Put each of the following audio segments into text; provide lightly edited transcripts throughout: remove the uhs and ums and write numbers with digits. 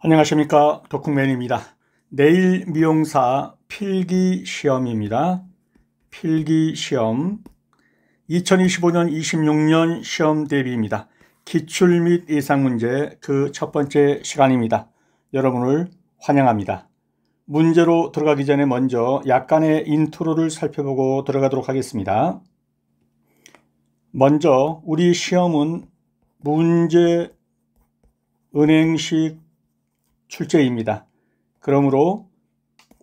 안녕하십니까, 덕후맨입니다. 내일 미용사 필기시험입니다. 필기시험 2025년 26년 시험 대비입니다. 기출 및 예상문제 그 첫 번째 시간입니다. 여러분을 환영합니다. 문제로 들어가기 전에 먼저 약간의 인트로를 살펴보고 들어가도록 하겠습니다. 먼저 우리 시험은 문제 은행식 출제입니다. 그러므로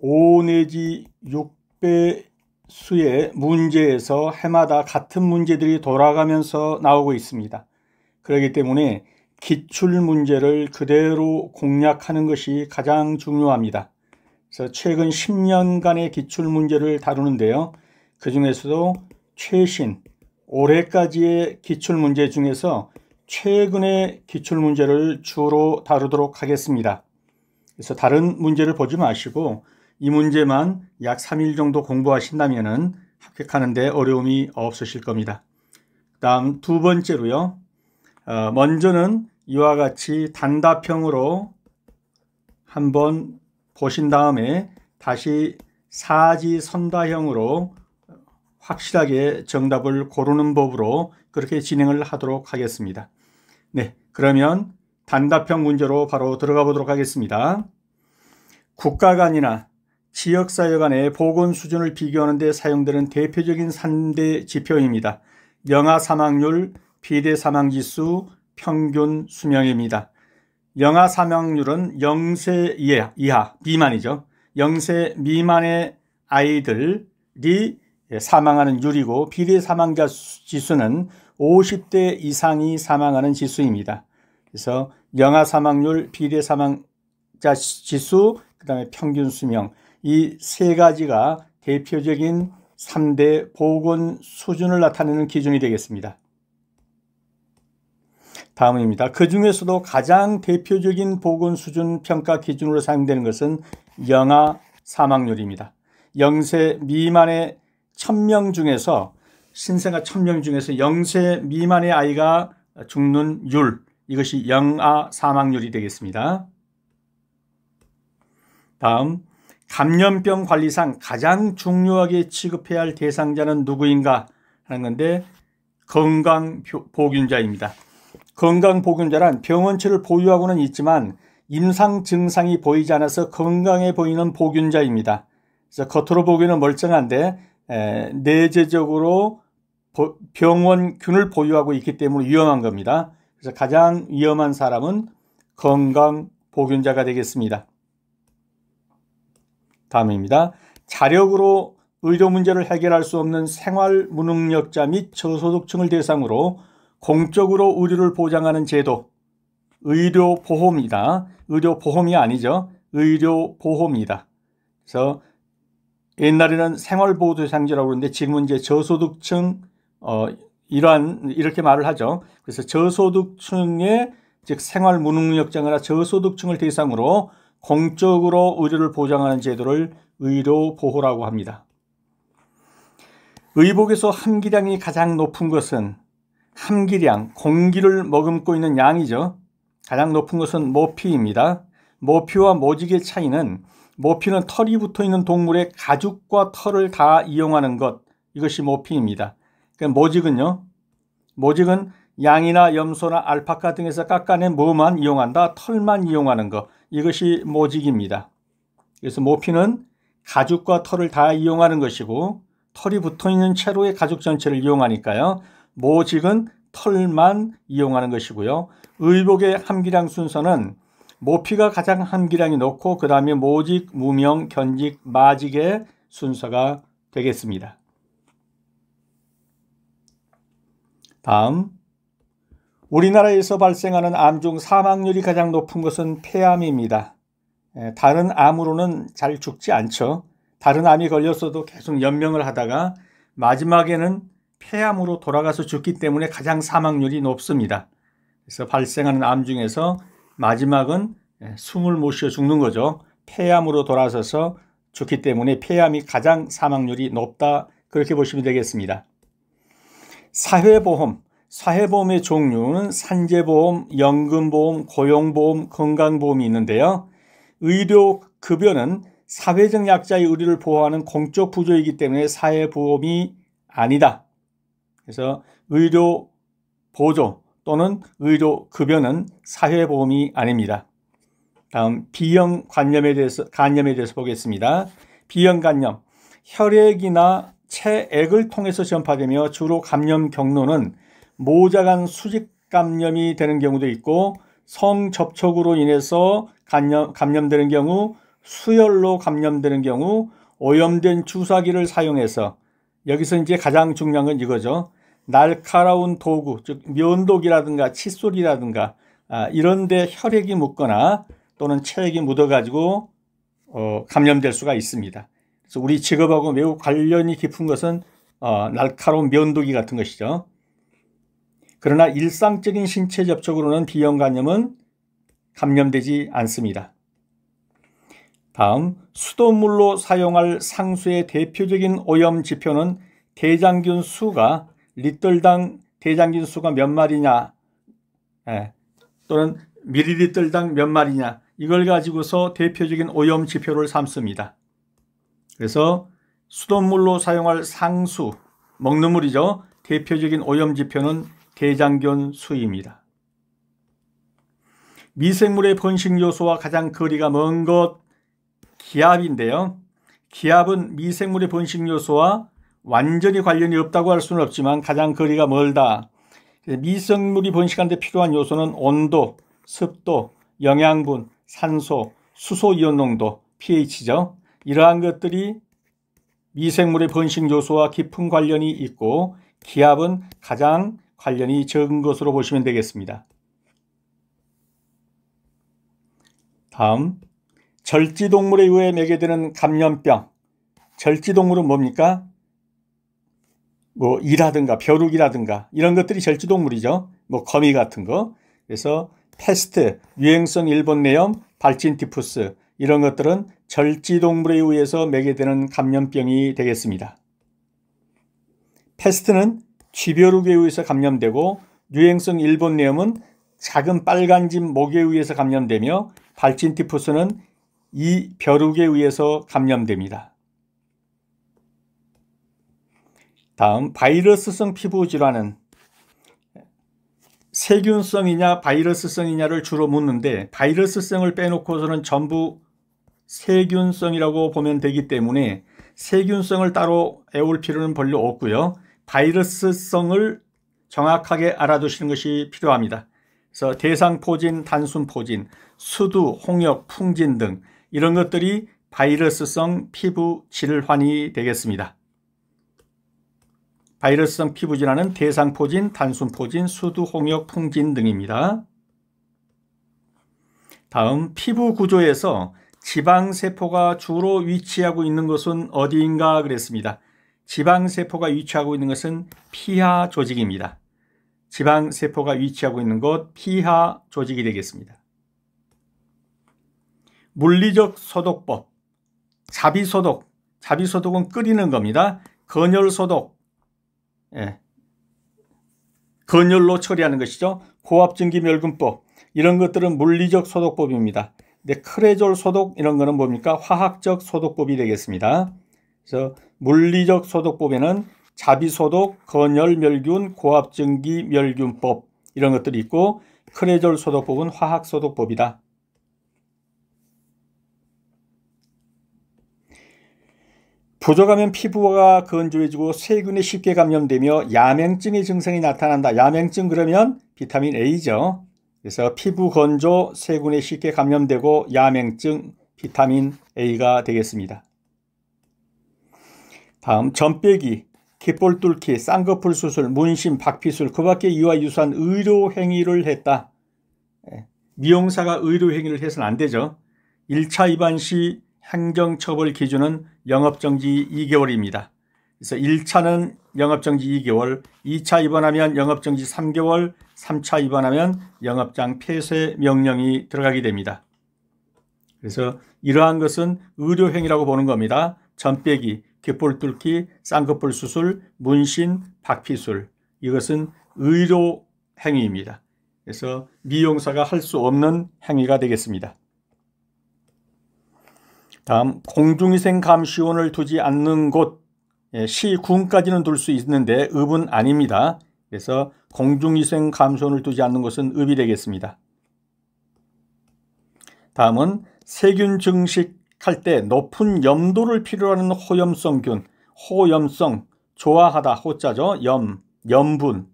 5 내지 6배 수의 문제에서 해마다 같은 문제들이 돌아가면서 나오고 있습니다. 그렇기 때문에 기출 문제를 그대로 공략하는 것이 가장 중요합니다. 그래서 최근 10년간의 기출 문제를 다루는데요. 그 중에서도 최신 올해까지의 기출 문제 중에서 최근의 기출 문제를 주로 다루도록 하겠습니다. 그래서 다른 문제를 보지 마시고 이 문제만 약 3일 정도 공부하신다면 합격하는 데 어려움이 없으실 겁니다. 다음 두 번째로요. 먼저는 이와 같이 단답형으로 한번 보신 다음에 다시 사지선다형으로 확실하게 정답을 고르는 법으로 그렇게 진행을 하도록 하겠습니다. 네, 그러면 단답형 문제로 바로 들어가 보도록 하겠습니다. 국가 간이나 지역사회 간의 보건 수준을 비교하는 데 사용되는 대표적인 3대 지표입니다. 영아 사망률, 비대 사망지수, 평균 수명입니다. 영아 사망률은 0세 이하 미만이죠. 0세 미만의 아이들이 사망하는 율이고, 비대 사망자 지수는 50대 이상이 사망하는 지수입니다. 그래서 영아 사망률, 비대 사망자 지수, 그 다음에 평균 수명, 이 세 가지가 대표적인 3대 보건 수준을 나타내는 기준이 되겠습니다. 다음입니다. 그 중에서도 가장 대표적인 보건 수준 평가 기준으로 사용되는 것은 영아 사망률입니다. 0세 미만의 1000명 중에서, 신생아 1000명 중에서 0세 미만의 아이가 죽는 율, 이것이 영아 사망률이 되겠습니다. 다음, 감염병 관리상 가장 중요하게 취급해야 할 대상자는 누구인가 하는 건데, 건강보균자입니다. 건강보균자란 병원치를 보유하고는 있지만 임상 증상이 보이지 않아서 건강해 보이는 보균자입니다. 그래서 겉으로 보기에는 멀쩡한데 내재적으로 병원균을 보유하고 있기 때문에 위험한 겁니다. 그래서 가장 위험한 사람은 건강보균자가 되겠습니다. 다음입니다. 자력으로 의료 문제를 해결할 수 없는 생활무능력자 및 저소득층을 대상으로 공적으로 의료를 보장하는 제도, 의료보호입니다. 의료보험이 아니죠. 의료보호입니다. 그래서 옛날에는 생활보호대상자라고 그러는데 지금은 이제 저소득층, 이렇게 말을 하죠. 그래서 저소득층의, 즉 생활무능력자나 저소득층을 대상으로 공적으로 의료를 보장하는 제도를 의료보호라고 합니다. 의복에서 함기량이 가장 높은 것은 함기량, 공기를 머금고 있는 양이죠. 가장 높은 것은 모피입니다. 모피와 모직의 차이는, 모피는 털이 붙어 있는 동물의 가죽과 털을 다 이용하는 것, 이것이 모피입니다. 모직은요, 모직은 양이나 염소나 알파카 등에서 깎아낸 뭐만 이용한다? 털만 이용하는 것, 이것이 모직입니다. 그래서 모피는 가죽과 털을 다 이용하는 것이고, 털이 붙어 있는 채로의 가죽 전체를 이용하니까요. 모직은 털만 이용하는 것이고요. 의복의 함기량 순서는 모피가 가장 함기량이 높고 그 다음에 모직, 무명, 견직, 마직의 순서가 되겠습니다. 다음, 우리나라에서 발생하는 암 중 사망률이 가장 높은 것은 폐암입니다. 다른 암으로는 잘 죽지 않죠. 다른 암이 걸렸어도 계속 연명을 하다가 마지막에는 폐암으로 돌아가서 죽기 때문에 가장 사망률이 높습니다. 그래서 발생하는 암 중에서 마지막은 숨을 못 쉬어 죽는 거죠. 폐암으로 돌아서서 죽기 때문에 폐암이 가장 사망률이 높다, 그렇게 보시면 되겠습니다. 사회보험, 사회보험의 종류는 산재보험, 연금보험, 고용보험, 건강보험이 있는데요. 의료급여는 사회적 약자의 의료를 보호하는 공적 부조이기 때문에 사회보험이 아니다. 그래서 의료보조 또는 의료급여는 사회보험이 아닙니다. 다음 B형 간염에 대해서 보겠습니다. B형 간염, 혈액이나 체액을 통해서 전파되며 주로 감염 경로는 모자간 수직 감염이 되는 경우도 있고 성접촉으로 인해서 감염되는 경우, 수혈로 감염되는 경우, 오염된 주사기를 사용해서, 여기서 이제 가장 중요한 건 이거죠. 날카로운 도구, 즉 면도기라든가 칫솔이라든가 이런 데 혈액이 묻거나 또는 체액이 묻어가지고 감염될 수가 있습니다. 그래서 우리 직업하고 매우 관련이 깊은 것은 날카로운 면도기 같은 것이죠. 그러나 일상적인 신체 접촉으로는 B형 간염은 감염되지 않습니다. 다음, 수돗물로 사용할 상수의 대표적인 오염 지표는 대장균 수가 리터당 대장균 수가 몇 마리냐 또는 밀리리터당 몇 마리냐, 이걸 가지고서 대표적인 오염 지표를 삼습니다. 그래서 수돗물로 사용할 상수, 먹는 물이죠. 대표적인 오염 지표는 대장균 수입니다. 미생물의 번식 요소와 가장 거리가 먼 것 기압인데요. 기압은 미생물의 번식 요소와 완전히 관련이 없다고 할 수는 없지만 가장 거리가 멀다. 미생물이 번식하는 데 필요한 요소는 온도, 습도, 영양분, 산소, 수소 이온 농도, pH죠. 이러한 것들이 미생물의 번식 요소와 깊은 관련이 있고 기압은 가장 관련이 적은 것으로 보시면 되겠습니다. 다음, 절지동물에 의해 매개되는 감염병. 절지동물은 뭡니까? 이라든가 벼룩이라든가 이런 것들이 절지동물이죠. 거미 같은 거. 그래서 패스트, 유행성 일본내염, 발진티푸스 이런 것들은 절지동물에 의해서 매개되는 감염병이 되겠습니다. 패스트는 쥐벼룩에 의해서 감염되고 유행성 일본내염은 작은 빨간 집 목에 의해서 감염되며 발진티푸스는 이 벼룩에 의해서 감염됩니다. 다음, 바이러스성 피부 질환은 세균성이냐 바이러스성이냐를 주로 묻는데 바이러스성을 빼놓고서는 전부 세균성이라고 보면 되기 때문에 세균성을 따로 애울 필요는 별로 없고요. 바이러스성을 정확하게 알아두시는 것이 필요합니다. 그래서 대상포진, 단순포진, 수두, 홍역, 풍진 등 이런 것들이 바이러스성 피부 질환이 되겠습니다. 바이러스성 피부 질환은 대상포진, 단순포진, 수두, 홍역, 풍진 등입니다. 다음, 피부 구조에서 지방세포가 주로 위치하고 있는 것은 어디인가 그랬습니다. 지방세포가 위치하고 있는 것은 피하 조직입니다. 지방세포가 위치하고 있는 곳 피하 조직이 되겠습니다. 물리적 소독법, 자비소독, 자비소독은 끓이는 겁니다. 건열소독, 건열로 처리하는 것이죠. 고압증기멸균법, 이런 것들은 물리적 소독법입니다. 근데 크레졸 소독 이런 거는 뭡니까? 화학적 소독법이 되겠습니다. 그래서 물리적 소독법에는 자비소독, 건열멸균, 고압증기멸균법 이런 것들이 있고 크레졸 소독법은 화학소독법이다. 부족하면 피부가 건조해지고 세균에 쉽게 감염되며 야맹증의 증상이 나타난다. 야맹증 그러면 비타민 A죠. 그래서 피부 건조, 세균에 쉽게 감염되고 야맹증, 비타민 A가 되겠습니다. 다음, 점빼기, 귓볼 뚫기, 쌍꺼풀 수술, 문신, 박피술, 그 밖에 이와 유사한 의료행위를 했다. 미용사가 의료행위를 해서는 안 되죠. 1차 위반 시 행정처벌 기준은 영업정지 2개월입니다. 그래서 1차는 영업정지 2개월, 2차 위반하면 영업정지 3개월, 3차 위반하면 영업장 폐쇄 명령이 들어가게 됩니다. 그래서 이러한 것은 의료행위라고 보는 겁니다. 점빼기, 귓볼 뚫기, 쌍꺼풀 수술, 문신, 박피술, 이것은 의료 행위입니다. 그래서 미용사가 할 수 없는 행위가 되겠습니다. 다음, 공중위생 감시원을 두지 않는 곳, 시군까지는 둘 수 있는데 읍은 아닙니다. 그래서 공중위생 감시원을 두지 않는 곳은 읍이 되겠습니다. 다음은 세균 증식할 때 높은 염도를 필요로 하는 호염성균, 호염성, 좋아하다, 호자죠. 염분.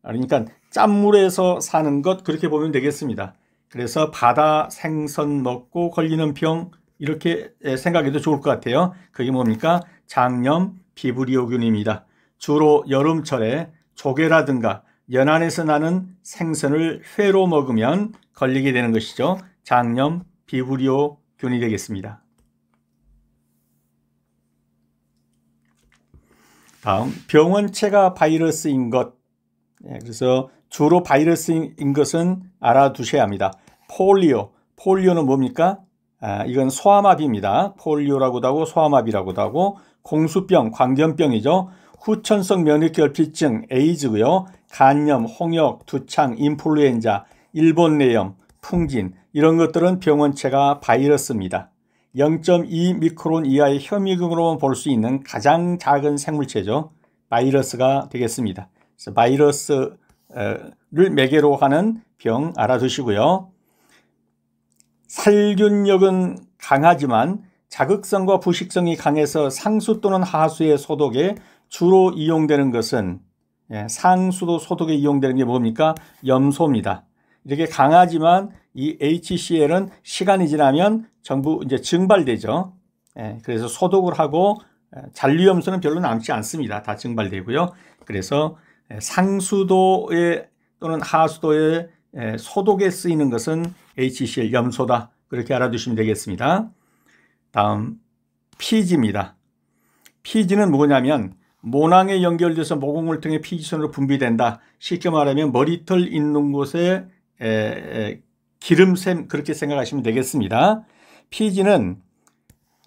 그러니까 짠물에서 사는 것, 그렇게 보면 되겠습니다. 그래서 바다 생선 먹고 걸리는 병, 이렇게 생각해도 좋을 것 같아요. 그게 뭡니까? 장염 비브리오균입니다. 주로 여름철에 조개라든가 연안에서 나는 생선을 회로 먹으면 걸리게 되는 것이죠. 장염 비브리오균이 되겠습니다. 다음, 병원체가 바이러스인 것. 그래서 주로 바이러스인 것은 알아두셔야 합니다. 폴리오는 뭡니까? 이건 소아마비입니다. 폴리오라고도 하고 소아마비라고도 하고, 공수병, 광견병이죠. 후천성 면역결핍증, 에이즈고요. 간염, 홍역, 두창, 인플루엔자, 일본내염, 풍진, 이런 것들은 병원체가 바이러스입니다. 0.2 미크론 이하의 현미경으로만 볼 수 있는 가장 작은 생물체죠. 바이러스가 되겠습니다. 그래서 바이러스를 매개로 하는 병 알아두시고요. 살균력은 강하지만 자극성과 부식성이 강해서 상수 또는 하수의 소독에 주로 이용되는 것은, 상수도 소독에 이용되는 게 뭡니까? 염소입니다. 이렇게 강하지만 이 HCl은 시간이 지나면 전부 이제 증발되죠. 그래서 소독을 하고 잔류염소는 별로 남지 않습니다. 다 증발되고요. 그래서 상수도에 또는 하수도에 소독에 쓰이는 것은 HCl 염소다. 그렇게 알아두시면 되겠습니다. 다음, 피지입니다. 피지는 뭐냐면 모낭에 연결돼서 모공을 통해 피지선으로 분비된다. 쉽게 말하면 머리털 있는 곳에 기름샘, 그렇게 생각하시면 되겠습니다. 피지는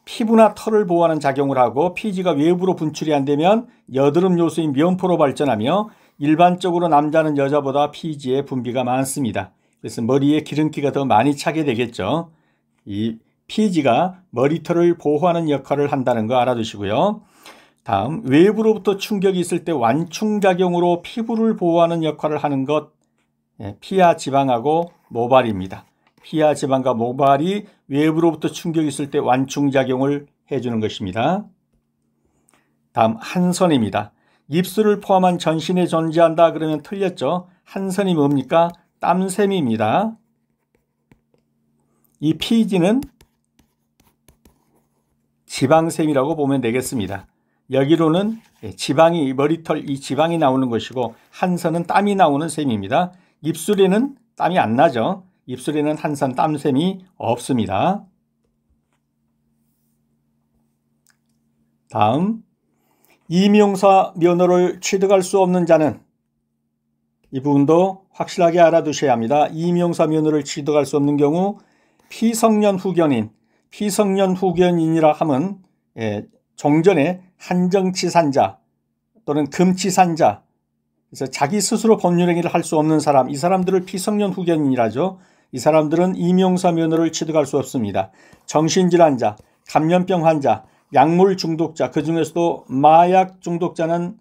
피부나 털을 보호하는 작용을 하고, 피지가 외부로 분출이 안 되면 여드름 요소인 면포로 발전하며 일반적으로 남자는 여자보다 피지의 분비가 많습니다. 그래서 머리에 기름기가 더 많이 차게 되겠죠. 이 피지가 머리털을 보호하는 역할을 한다는 거 알아두시고요. 다음, 외부로부터 충격이 있을 때 완충작용으로 피부를 보호하는 역할을 하는 것, 피하 지방하고 모발입니다. 피하 지방과 모발이 외부로부터 충격이 있을 때 완충작용을 해주는 것입니다. 다음, 한선입니다. 입술을 포함한 전신에 존재한다 그러면 틀렸죠. 한선이 뭡니까? 땀샘입니다. 이 피지는 지방샘이라고 보면 되겠습니다. 여기로는 지방이, 머리털 이 지방이 나오는 것이고, 한선은 땀이 나오는 샘입니다. 입술에는 땀이 안 나죠. 입술에는 한선 땀샘이 없습니다. 다음, 임용사 면허를 취득할 수 없는 자는, 이 부분도 확실하게 알아두셔야 합니다. 임용사 면허를 취득할 수 없는 경우 피성년 후견인이라 함은 종전에 한정치산자 또는 금치산자, 그래서 자기 스스로 법률행위를 할 수 없는 사람, 이 사람들을 피성년 후견인이라죠. 이 사람들은 임용사 면허를 취득할 수 없습니다. 정신질환자, 감염병 환자, 약물 중독자, 그 중에서도 마약 중독자는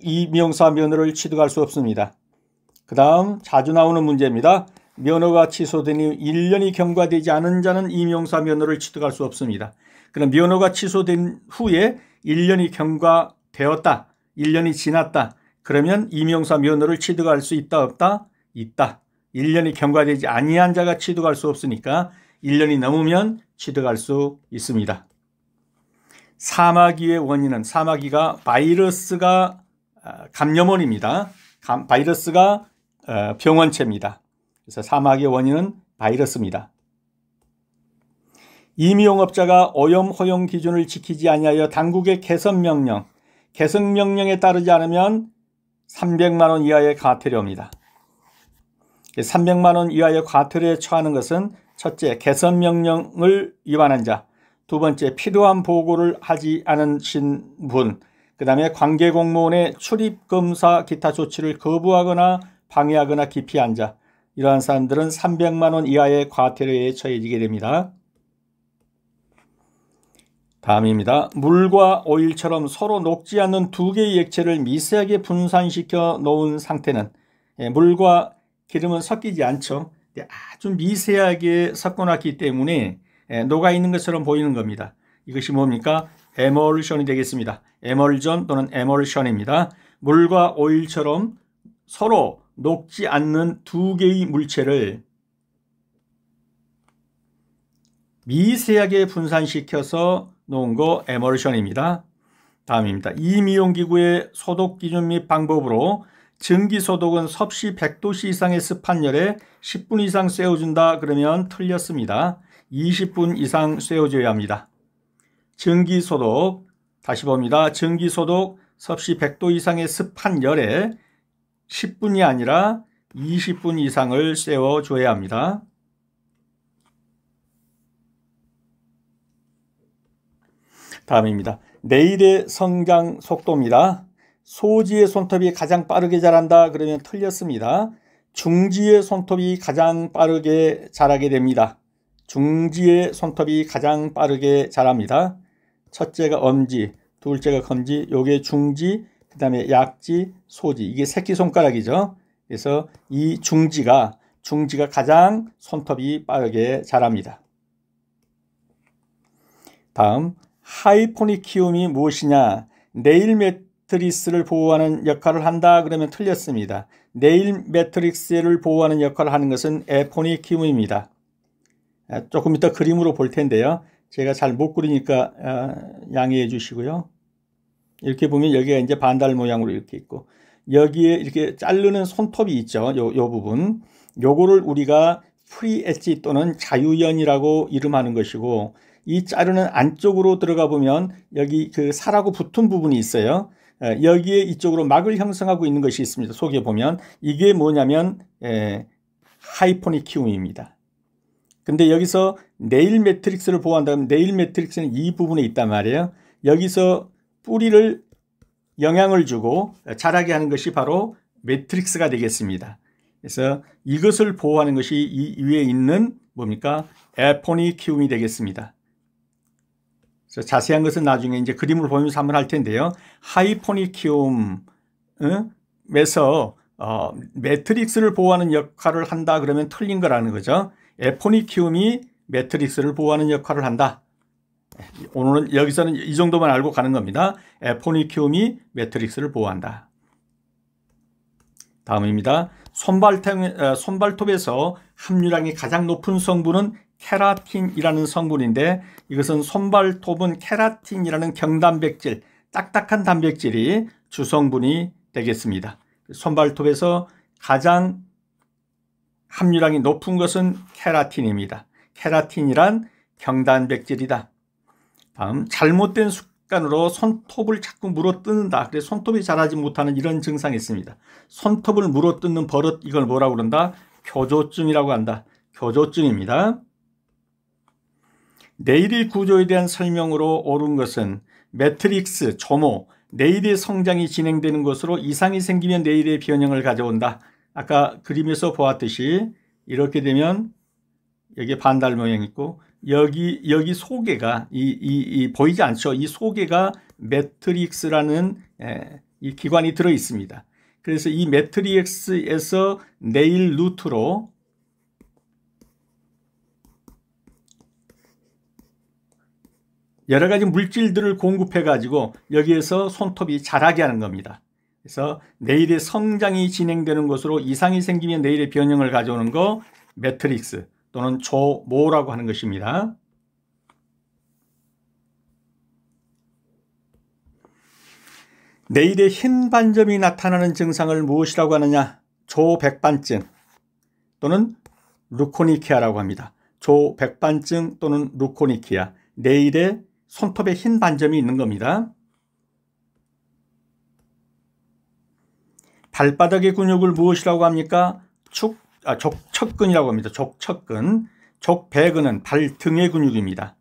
임용사 면허를 취득할 수 없습니다. 그 다음 자주 나오는 문제입니다. 면허가 취소된 이후 1년이 경과되지 않은 자는 임용사 면허를 취득할 수 없습니다. 그럼 면허가 취소된 후에 1년이 경과되었다, 1년이 지났다, 그러면 임용사 면허를 취득할 수 있다, 없다? 있다. 1년이 경과되지 아니한 자가 취득할 수 없으니까 1년이 넘으면 취득할 수 있습니다. 사마귀의 원인은, 사마귀가 바이러스가 감염원입니다. 바이러스가 병원체입니다. 그래서 사마귀의 원인은 바이러스입니다. 임용업자가 오염 허용 기준을 지키지 아니하여 당국의 개선명령에 따르지 않으면 300만 원 이하의 과태료입니다. 300만 원 이하의 과태료에 처하는 것은 첫째, 개선명령을 위반한 자, 두 번째, 필요한 보고를 하지 않으신 분, 그 다음에 관계공무원의 출입검사 기타 조치를 거부하거나 방해하거나 기피한 자, 이러한 사람들은 300만 원 이하의 과태료에 처해지게 됩니다. 다음입니다. 물과 오일처럼 서로 녹지 않는 두 개의 액체를 미세하게 분산시켜 놓은 상태는, 물과 기름은 섞이지 않죠. 아주 미세하게 섞어놨기 때문에 녹아있는 것처럼 보이는 겁니다. 이것이 뭡니까? 에멀션이 되겠습니다. 에멀전 또는 에멀션입니다. 물과 오일처럼 서로 녹지 않는 두 개의 물체를 미세하게 분산시켜서 놓은 거 에멀션입니다. 다음입니다. 이 미용기구의 소독 기준 및 방법으로 증기소독은 섭씨 100도씨 이상의 습한 열에 10분 이상 쐬어준다 그러면 틀렸습니다. 20분 이상 쐬어줘야 합니다. 증기소독, 다시 봅니다. 증기소독 섭씨 100도 이상의 습한 열에 10분이 아니라 20분 이상을 쐬어줘야 합니다. 다음입니다. 네일의 성장 속도입니다. 소지의 손톱이 가장 빠르게 자란다 그러면 틀렸습니다. 중지의 손톱이 가장 빠르게 자라게 됩니다. 중지의 손톱이 가장 빠르게 자랍니다. 첫째가 엄지, 둘째가 검지, 요게 중지, 그 다음에 약지, 소지, 이게 새끼손가락이죠. 그래서 이 중지가 가장 손톱이 빠르게 자랍니다. 다음, 하이포니키움이 무엇이냐? 네일 매트리스를 보호하는 역할을 한다 그러면 틀렸습니다. 네일 매트리스를 보호하는 역할을 하는 것은 에포니키움입니다. 조금 이따 그림으로 볼 텐데요. 제가 잘 못 그리니까 양해해 주시고요. 이렇게 보면 여기가 이제 반달 모양으로 이렇게 있고, 여기에 이렇게 자르는 손톱이 있죠. 요 부분. 요거를 우리가 프리 엣지 또는 자유연이라고 이름하는 것이고, 이 자르는 안쪽으로 들어가 보면 여기 그 살하고 붙은 부분이 있어요. 여기에 이쪽으로 막을 형성하고 있는 것이 있습니다. 속에 보면 이게 뭐냐면 하이포니키움입니다. 근데 여기서 네일 매트릭스를 보호한다면 네일 매트릭스는 이 부분에 있단 말이에요. 여기서 뿌리를 영향을 주고 자라게 하는 것이 바로 매트릭스가 되겠습니다. 그래서 이것을 보호하는 것이 이 위에 있는 뭡니까? 에포니키움이 되겠습니다. 그래서 자세한 것은 나중에 이제 그림을 보면서 한번 할 텐데요. 하이포니키움에서 매트릭스를 보호하는 역할을 한다 그러면 틀린 거라는 거죠. 에포니키움이 매트릭스를 보호하는 역할을 한다. 오늘은 여기서는 이 정도만 알고 가는 겁니다. 에포니키움이 매트릭스를 보호한다. 다음입니다. 손발톱에서 함유량이 가장 높은 성분은 케라틴이라는 성분인데, 이것은 손발톱은 케라틴이라는 경단백질, 딱딱한 단백질이 주성분이 되겠습니다. 손발톱에서 가장 함유량이 높은 것은 케라틴입니다. 케라틴이란 경단백질이다. 다음, 잘못된 습관으로 손톱을 자꾸 물어뜯는다. 그래서 손톱이 자라지 못하는 이런 증상이 있습니다. 손톱을 물어뜯는 버릇, 이걸 뭐라고 그런다? 교조증이라고 한다. 교조증입니다. 네일의 구조에 대한 설명으로 옳은 것은 매트릭스, 조모, 네일의 성장이 진행되는 것으로 이상이 생기면 네일의 변형을 가져온다. 아까 그림에서 보았듯이 이렇게 되면 여기에 반달 모양이 있고, 여기 소개가 보이지 않죠? 이 소개가 매트릭스라는 이 기관이 들어 있습니다. 그래서 이 매트릭스에서 네일 루트로 여러 가지 물질들을 공급해 가지고 여기에서 손톱이 자라게 하는 겁니다. 그래서 네일의 성장이 진행되는 것으로 이상이 생기면 네일의 변형을 가져오는 거 매트릭스 또는 조모라고 하는 것입니다. 네일에 흰 반점이 나타나는 증상을 무엇이라고 하느냐? 조백반증 또는 루코니키아라고 합니다. 조백반증 또는 루코니키아. 네일에 손톱에 흰 반점이 있는 겁니다. 발바닥의 근육을 무엇이라고 합니까? 족척근이라고 합니다. 족척근. 족배근은 발등의 근육입니다.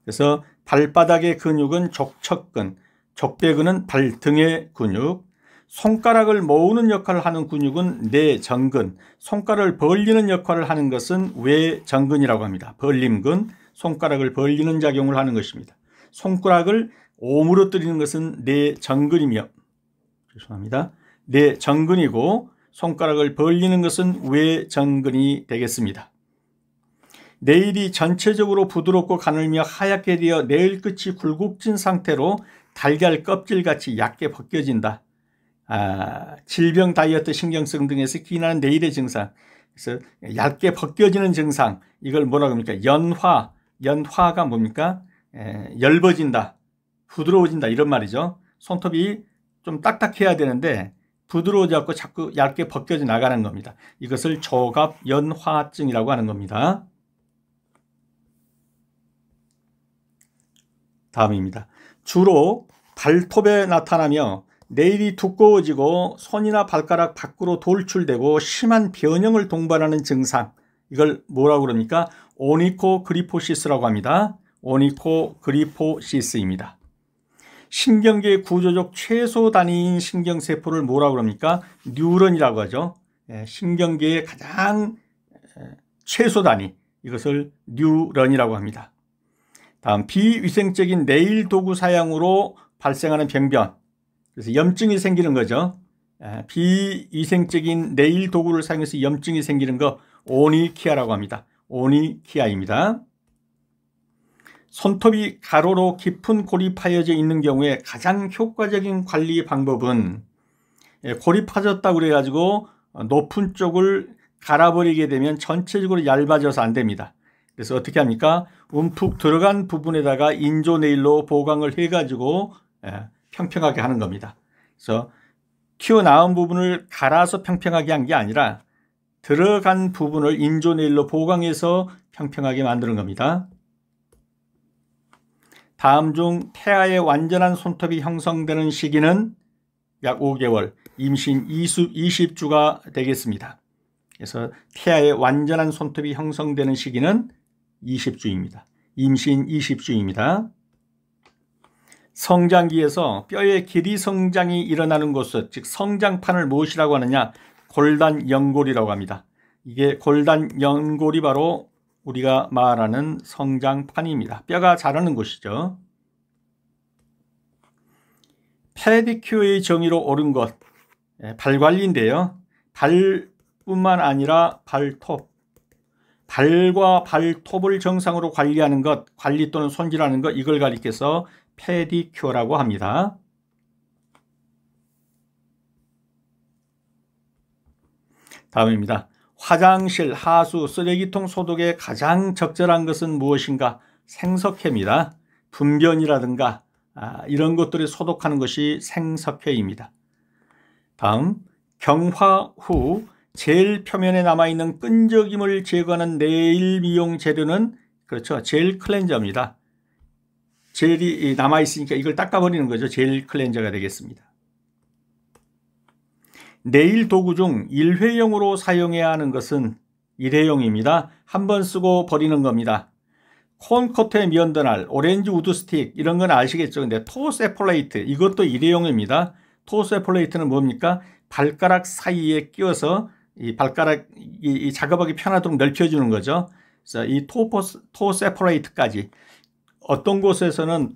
그래서 발바닥의 근육은 족척근, 족배근은 발등의 근육, 손가락을 모으는 역할을 하는 근육은 내전근, 손가락을 벌리는 역할을 하는 것은 외전근이라고 합니다. 벌림근, 손가락을 벌리는 작용을 하는 것입니다. 손가락을 오므러뜨리는 것은 내전근이며, 죄송합니다. 내전근이고 손가락을 벌리는 것은 외전근이 되겠습니다. 네일이 전체적으로 부드럽고 가늘며 하얗게 되어 네일 끝이 굴곡진 상태로 달걀 껍질같이 얇게 벗겨진다. 질병, 다이어트, 신경성 등에서 기인하는 네일의 증상, 그래서 얇게 벗겨지는 증상, 이걸 뭐라고 합니까? 연화가 뭡니까? 엷어진다, 부드러워진다, 이런 말이죠. 손톱이 좀 딱딱해야 되는데 부드러워져 갖고 자꾸 얇게 벗겨져 나가는 겁니다. 이것을 조갑연화증이라고 하는 겁니다. 다음입니다. 주로 발톱에 나타나며 네일이 두꺼워지고 손이나 발가락 밖으로 돌출되고 심한 변형을 동반하는 증상, 이걸 뭐라고 그럽니까? 오니코그리포시스라고 합니다. 오니코그리포시스입니다. 신경계의 구조적 최소 단위인 신경세포를 뭐라고 그럽니까? 뉴런이라고 하죠. 신경계의 가장 최소 단위, 이것을 뉴런이라고 합니다. 다음, 비위생적인 네일 도구 사용으로 발생하는 병변, 그래서 염증이 생기는 거죠. 비위생적인 네일 도구를 사용해서 염증이 생기는 거 오니키아라고 합니다. 오니키아입니다. 손톱이 가로로 깊은 골이 파여져 있는 경우에 가장 효과적인 관리 방법은, 골이 파졌다고 그래가지고 높은 쪽을 갈아버리게 되면 전체적으로 얇아져서 안 됩니다. 그래서 어떻게 합니까? 움푹 들어간 부분에다가 인조 네일로 보강을 해가지고 평평하게 하는 겁니다. 그래서 튀어나온 부분을 갈아서 평평하게 한 게 아니라 들어간 부분을 인조 네일로 보강해서 평평하게 만드는 겁니다. 다음 중 태아의 완전한 손톱이 형성되는 시기는 약 5개월, 임신 20주가 되겠습니다. 그래서 태아의 완전한 손톱이 형성되는 시기는 20주입니다. 임신 20주입니다. 성장기에서 뼈의 길이 성장이 일어나는 곳, 즉 성장판을 무엇이라고 하느냐? 골단연골이라고 합니다. 이게 골단연골이 바로 우리가 말하는 성장판입니다. 뼈가 자라는 곳이죠. 페디큐어의 정의로 옳은 것, 발관리인데요. 발뿐만 아니라 발톱, 발과 발톱을 정상으로 관리하는 것, 관리 또는 손질하는 것, 이걸 가리켜서 페디큐어라고 합니다. 다음입니다. 화장실, 하수, 쓰레기통 소독에 가장 적절한 것은 무엇인가? 생석회입니다. 분변이라든가 이런 것들을 소독하는 것이 생석회입니다. 다음, 경화 후 젤 표면에 남아있는 끈적임을 제거하는 네일 미용 재료는, 그렇죠, 젤 클렌저입니다. 젤이 남아있으니까 이걸 닦아버리는 거죠. 젤 클렌저가 되겠습니다. 네일 도구 중 일회용으로 사용해야 하는 것은 일회용입니다. 한 번 쓰고 버리는 겁니다. 콘커트의 면도날, 오렌지 우드 스틱, 이런 건 아시겠죠? 근데 토세플레이트, 이것도 일회용입니다. 토세플레이트는 뭡니까? 발가락 사이에 끼워서 이 발가락 이 작업하기 편하도록 넓혀주는 거죠. 그래서 이 토세플레이트까지, 어떤 곳에서는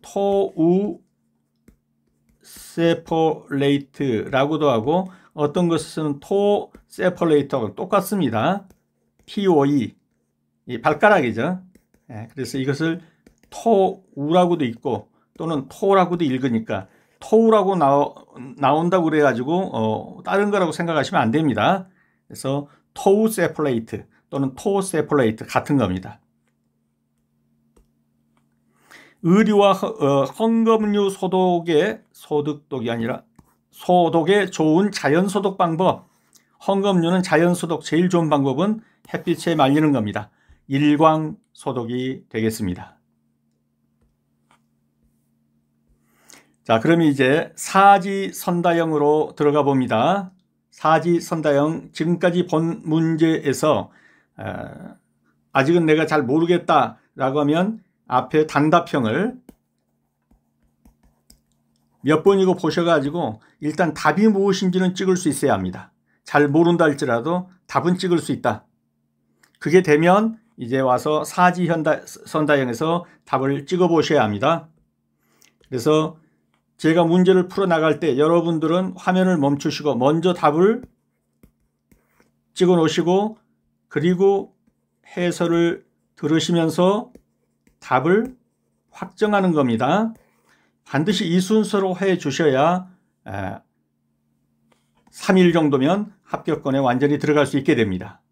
토우세플레이트라고도 하고 어떤 곳에서는 토세플레이트하고 똑같습니다. TOE, 이 발가락이죠. 그래서 이것을 토우라고도 있고 또는 토라고도 읽으니까 토우라고 나온다고 그래가지고 다른 거라고 생각하시면 안 됩니다. 그래서 토우세플레이트 또는 토세플레이트 같은 겁니다. 의류와 헝겊류 소독의 소득독이 아니라 소독의 좋은 자연소독 방법, 헝겊류는 자연소독 제일 좋은 방법은 햇빛에 말리는 겁니다. 일광 소독이 되겠습니다. 자, 그럼 이제 사지선다형으로 들어가 봅니다. 사지선다형, 지금까지 본 문제에서 아직은 내가 잘 모르겠다라고 하면 앞에 단답형을 몇 번이고 보셔가지고 일단 답이 무엇인지는 찍을 수 있어야 합니다. 잘 모른다 할지라도 답은 찍을 수 있다. 그게 되면 이제 와서 사지선다형에서 답을 찍어 보셔야 합니다. 그래서 제가 문제를 풀어 나갈 때 여러분들은 화면을 멈추시고 먼저 답을 찍어 놓으시고 그리고 해설을 들으시면서 답을 확정하는 겁니다. 반드시 이 순서로 해 주셔야 3일 정도면 합격권에 완전히 들어갈 수 있게 됩니다.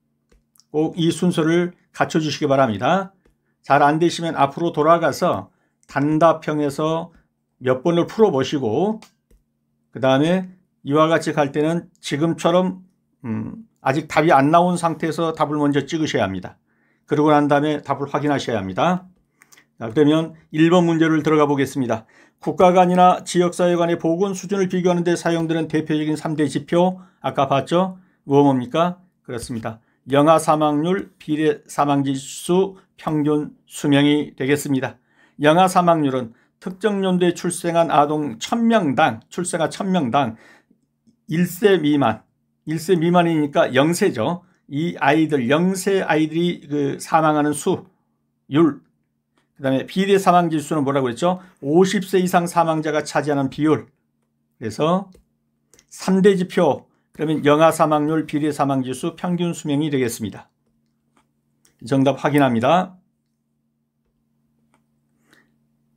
꼭 이 순서를 갖춰 주시기 바랍니다. 잘 안 되시면 앞으로 돌아가서 단답형에서 몇 번을 풀어 보시고 그 다음에 이와 같이 갈 때는 지금처럼 아직 답이 안 나온 상태에서 답을 먼저 찍으셔야 합니다. 그러고 난 다음에 답을 확인하셔야 합니다. 자, 그러면 1번 문제를 들어가 보겠습니다. 국가 간이나 지역사회 간의 보건 수준을 비교하는 데 사용되는 대표적인 3대 지표 아까 봤죠? 뭡니까? 그렇습니다. 영아 사망률, 비례 사망지수, 평균 수명이 되겠습니다. 영아 사망률은 특정 연도에 출생한 아동 1000명당 출생아 1000명당 1세 미만 1세 미만이니까 0세죠. 이 아이들 0세 아이들이 사망하는 수율 그 다음에 비례 사망지수는 뭐라고 그랬죠? 50세 이상 사망자가 차지하는 비율. 그래서 3대 지표 그러면 영아 사망률, 비례 사망지수, 평균 수명이 되겠습니다. 정답 확인합니다.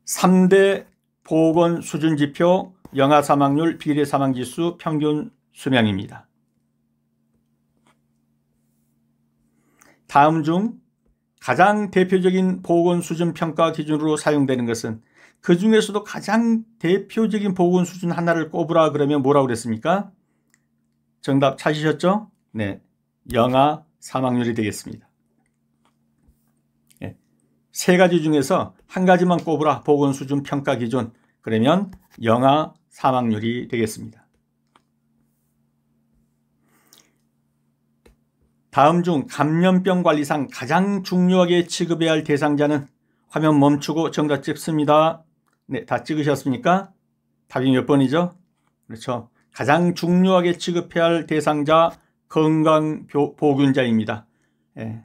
3대 보건 수준 지표 영아 사망률, 비례 사망지수, 평균 수명입니다. 다음 중 가장 대표적인 보건 수준 평가 기준으로 사용되는 것은 그 중에서도 가장 대표적인 보건 수준 하나를 꼽으라 그러면 뭐라고 그랬습니까? 정답 찾으셨죠? 네, 영아 사망률이 되겠습니다. 네, 세 가지 중에서 한 가지만 꼽으라 보건 수준 평가 기준 그러면 영아 사망률이 되겠습니다. 다음 중 감염병 관리상 가장 중요하게 취급해야 할 대상자는 화면 멈추고 정답 찍습니다. 네, 다 찍으셨습니까? 답이 몇 번이죠? 그렇죠. 가장 중요하게 취급해야 할 대상자 건강보균자입니다. 예.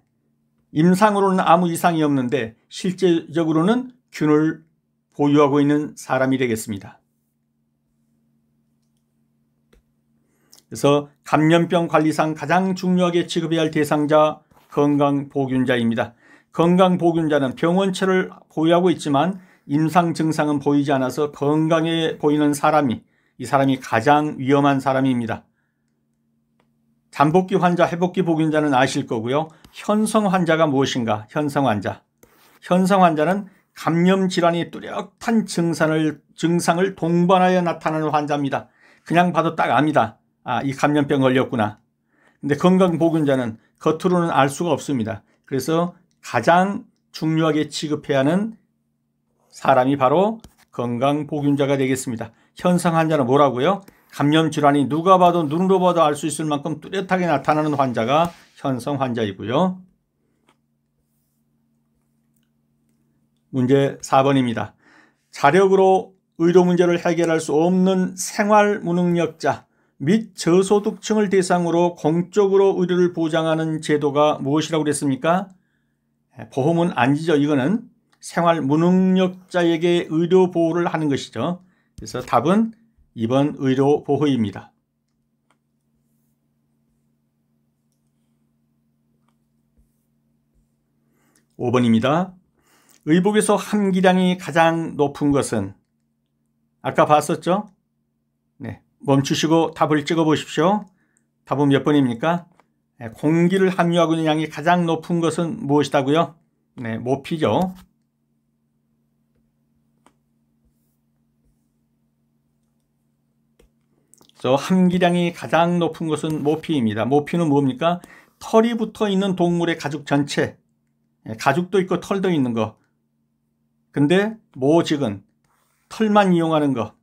임상으로는 아무 이상이 없는데 실제적으로는 균을 보유하고 있는 사람이 되겠습니다. 그래서 감염병 관리상 가장 중요하게 취급해야 할 대상자 건강보균자입니다. 건강보균자는 병원체를 보유하고 있지만 임상 증상은 보이지 않아서 건강해 보이는 사람이 이 사람이 가장 위험한 사람입니다. 잠복기 환자, 회복기 보균자는 아실 거고요. 현성 환자가 무엇인가? 현성 환자. 현성 환자는 감염 질환이 뚜렷한 증상을 동반하여 나타나는 환자입니다. 그냥 봐도 딱 압니다. 아, 이 감염병 걸렸구나. 근데 건강보균자는 겉으로는 알 수가 없습니다. 그래서 가장 중요하게 취급해야 하는 사람이 바로 건강보균자가 되겠습니다. 현성 환자는 뭐라고요? 감염 질환이 누가 봐도 눈으로 봐도 알 수 있을 만큼 뚜렷하게 나타나는 환자가 현성 환자이고요. 문제 4번입니다. 자력으로 의료 문제를 해결할 수 없는 생활 무능력자 및 저소득층을 대상으로 공적으로 의료를 보장하는 제도가 무엇이라고 그랬습니까? 보험은 아니죠. 이거는 생활 무능력자에게 의료 보호를 하는 것이죠. 그래서 답은 2번 의료 보호입니다. 5번입니다. 의복에서 함기량이 가장 높은 것은 아까 봤었죠? 네, 멈추시고 답을 찍어 보십시오. 답은 몇 번입니까? 네, 공기를 함유하고 있는 양이 가장 높은 것은 무엇이다고요? 네, 모피죠. 함기량이 가장 높은 것은 모피입니다. 모피는 뭡니까? 털이 붙어 있는 동물의 가죽 전체. 가죽도 있고 털도 있는 거. 근데 모직은 털만 이용하는 거.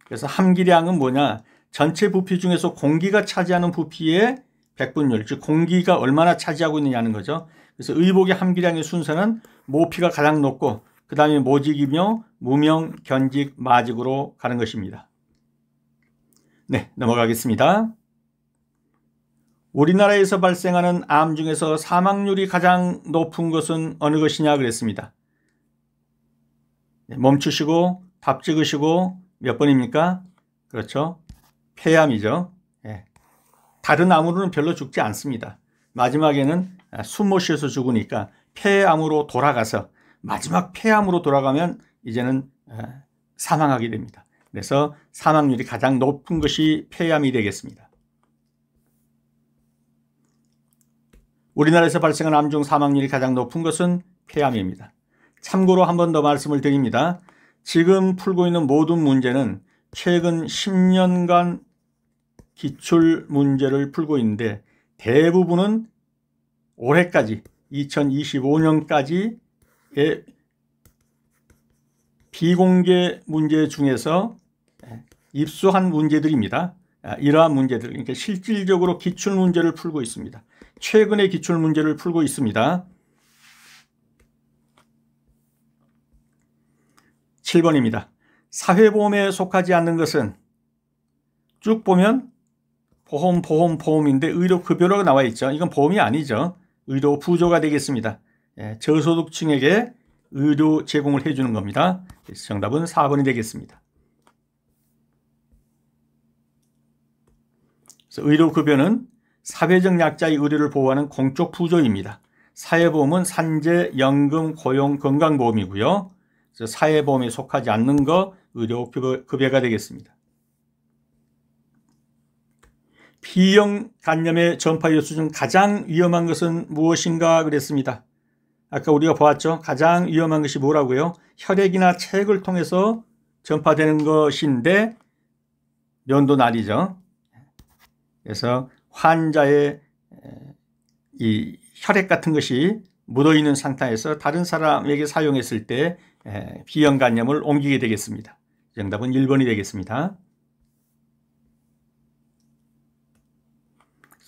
그래서 함기량은 뭐냐? 전체 부피 중에서 공기가 차지하는 부피의 백분율, 즉 공기가 얼마나 차지하고 있느냐는 거죠. 그래서 의복의 함기량의 순서는 모피가 가장 높고 그 다음에 모직이며 무명, 견직, 마직으로 가는 것입니다. 네, 넘어가겠습니다. 우리나라에서 발생하는 암 중에서 사망률이 가장 높은 것은 어느 것이냐 그랬습니다. 네, 멈추시고 답 찍으시고 몇 번입니까? 그렇죠. 폐암이죠. 네. 다른 암으로는 별로 죽지 않습니다. 마지막에는 숨 못 쉬어서 죽으니까 폐암으로 돌아가서 마지막 폐암으로 돌아가면 이제는 사망하게 됩니다. 그래서 사망률이 가장 높은 것이 폐암이 되겠습니다. 우리나라에서 발생한 암 중 사망률이 가장 높은 것은 폐암입니다. 참고로 한 번 더 말씀을 드립니다. 지금 풀고 있는 모든 문제는 최근 10년간 기출 문제를 풀고 있는데 대부분은 올해까지 2025년까지의 비공개 문제 중에서 입수한 문제들입니다. 이러한 문제들, 그러니까 실질적으로 기출 문제를 풀고 있습니다. 최근의 기출 문제를 풀고 있습니다. 7번입니다. 사회보험에 속하지 않는 것은 쭉 보면 보험인데 의료급여로 나와 있죠. 이건 보험이 아니죠. 의료 부조가 되겠습니다. 저소득층에게 의료 제공을 해주는 겁니다. 그래서 정답은 4번이 되겠습니다. 그래서 의료급여는 사회적 약자의 의료를 보호하는 공적 부조입니다. 사회보험은 산재, 연금, 고용, 건강보험이고요. 그래서 사회보험에 속하지 않는 거 의료급여가 되겠습니다. B형 간염의 전파 요소 중 가장 위험한 것은 무엇인가 그랬습니다. 아까 우리가 보았죠. 가장 위험한 것이 뭐라고요? 혈액이나 체액을 통해서 전파되는 것인데 면도날이죠. 그래서 환자의 이 혈액 같은 것이 묻어있는 상태에서 다른 사람에게 사용했을 때 B형 간염을 옮기게 되겠습니다. 정답은 1번이 되겠습니다.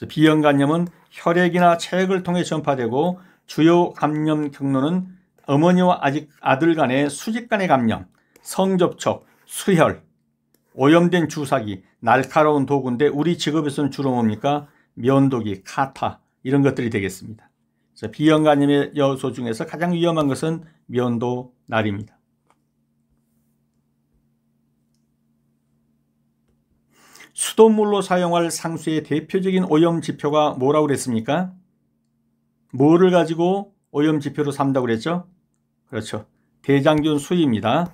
B형 간염은 혈액이나 체액을 통해 전파되고 주요 감염 경로는 어머니와 아들 간의 수직 간의 감염, 성접촉, 수혈, 오염된 주사기, 날카로운 도구인데 우리 직업에서는 주로 뭡니까? 면도기, 카타 이런 것들이 되겠습니다. 그래서 B형 간염의 요소 중에서 가장 위험한 것은 면도날입니다. 수돗물로 사용할 상수의 대표적인 오염 지표가 뭐라고 그랬습니까? 뭐를 가지고 오염 지표로 삼다고 그랬죠? 그렇죠. 대장균 수입니다.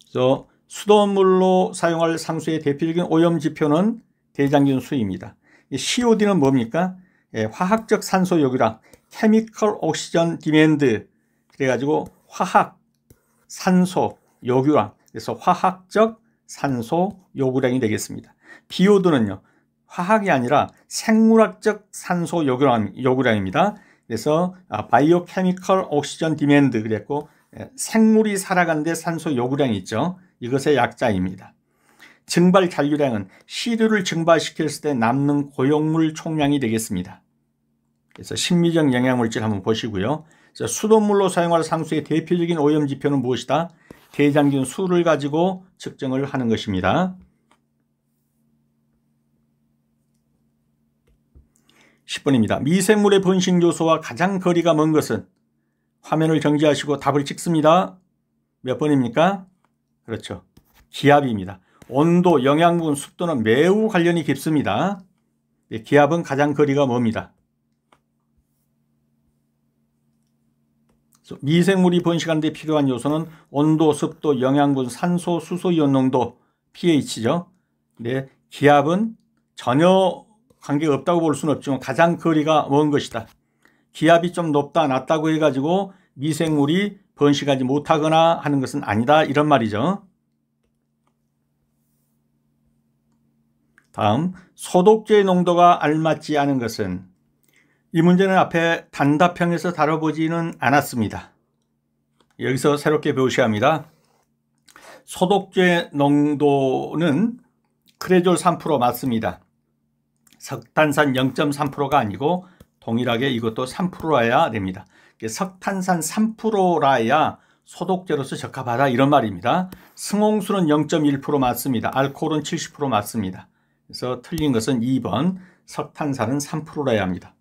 그래서 수돗물로 사용할 상수의 대표적인 오염 지표는 대장균 수입니다. COD는 뭡니까? 화학적 산소 요구량, Chemical Oxygen Demand. 그래가지고 화학 산소 요구량, 그래서 화학적 산소 요구량이 되겠습니다. BOD는요, 화학이 아니라 생물학적 산소 요구량입니다. 그래서 Biochemical Oxygen Demand 그랬고, 생물이 살아가는데 산소 요구량이 있죠. 이것의 약자입니다. 증발 잔류량은 시료를 증발시켰을 때 남는 고용물 총량이 되겠습니다. 그래서 심미적 영양물질 한번 보시고요. 그래서 수돗물로 사용할 상수의 대표적인 오염 지표는 무엇이다? 대장균 수를 가지고 측정을 하는 것입니다. 10번입니다. 미생물의 번식 요소와 가장 거리가 먼 것은? 화면을 정지하시고 답을 찍습니다. 몇 번입니까? 그렇죠. 기압입니다. 온도, 영양분, 습도는 매우 관련이 깊습니다. 기압은 가장 거리가 멉니다. 미생물이 번식하는 데 필요한 요소는 온도, 습도, 영양분, 산소, 수소, 이온 농도, pH죠. 근데 기압은 전혀 관계가 없다고 볼 수는 없지만 가장 거리가 먼 것이다. 기압이 좀 높다, 낮다고 해가지고 미생물이 번식하지 못하거나 하는 것은 아니다, 이런 말이죠. 다음, 소독제의 농도가 알맞지 않은 것은? 이 문제는 앞에 단답형에서 다뤄보지는 않았습니다. 여기서 새롭게 배우셔야 합니다. 소독제 농도는 크레졸 3% 맞습니다. 석탄산 0.3%가 아니고 동일하게 이것도 3%라야 됩니다. 석탄산 3%라야 소독제로서 적합하다 이런 말입니다. 승홍수는 0.1% 맞습니다. 알코올은 70% 맞습니다. 그래서 틀린 것은 2번 석탄산은 3%라야 합니다.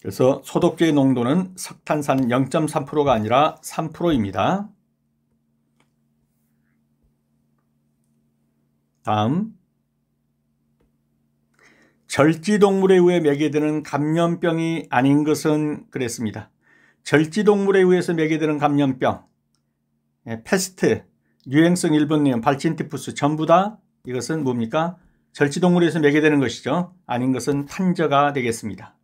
그래서 소독제의 농도는 석탄산 0.3%가 아니라 3%입니다. 다음, 절지동물에 의해 매개되는 감염병이 아닌 것은 그랬습니다. 절지동물에 의해서 매개되는 감염병, 패스트, 유행성 일본염, 발진티푸스 전부 다 이것은 뭡니까? 절지동물에서 매개되는 것이죠. 아닌 것은 탄저가 되겠습니다.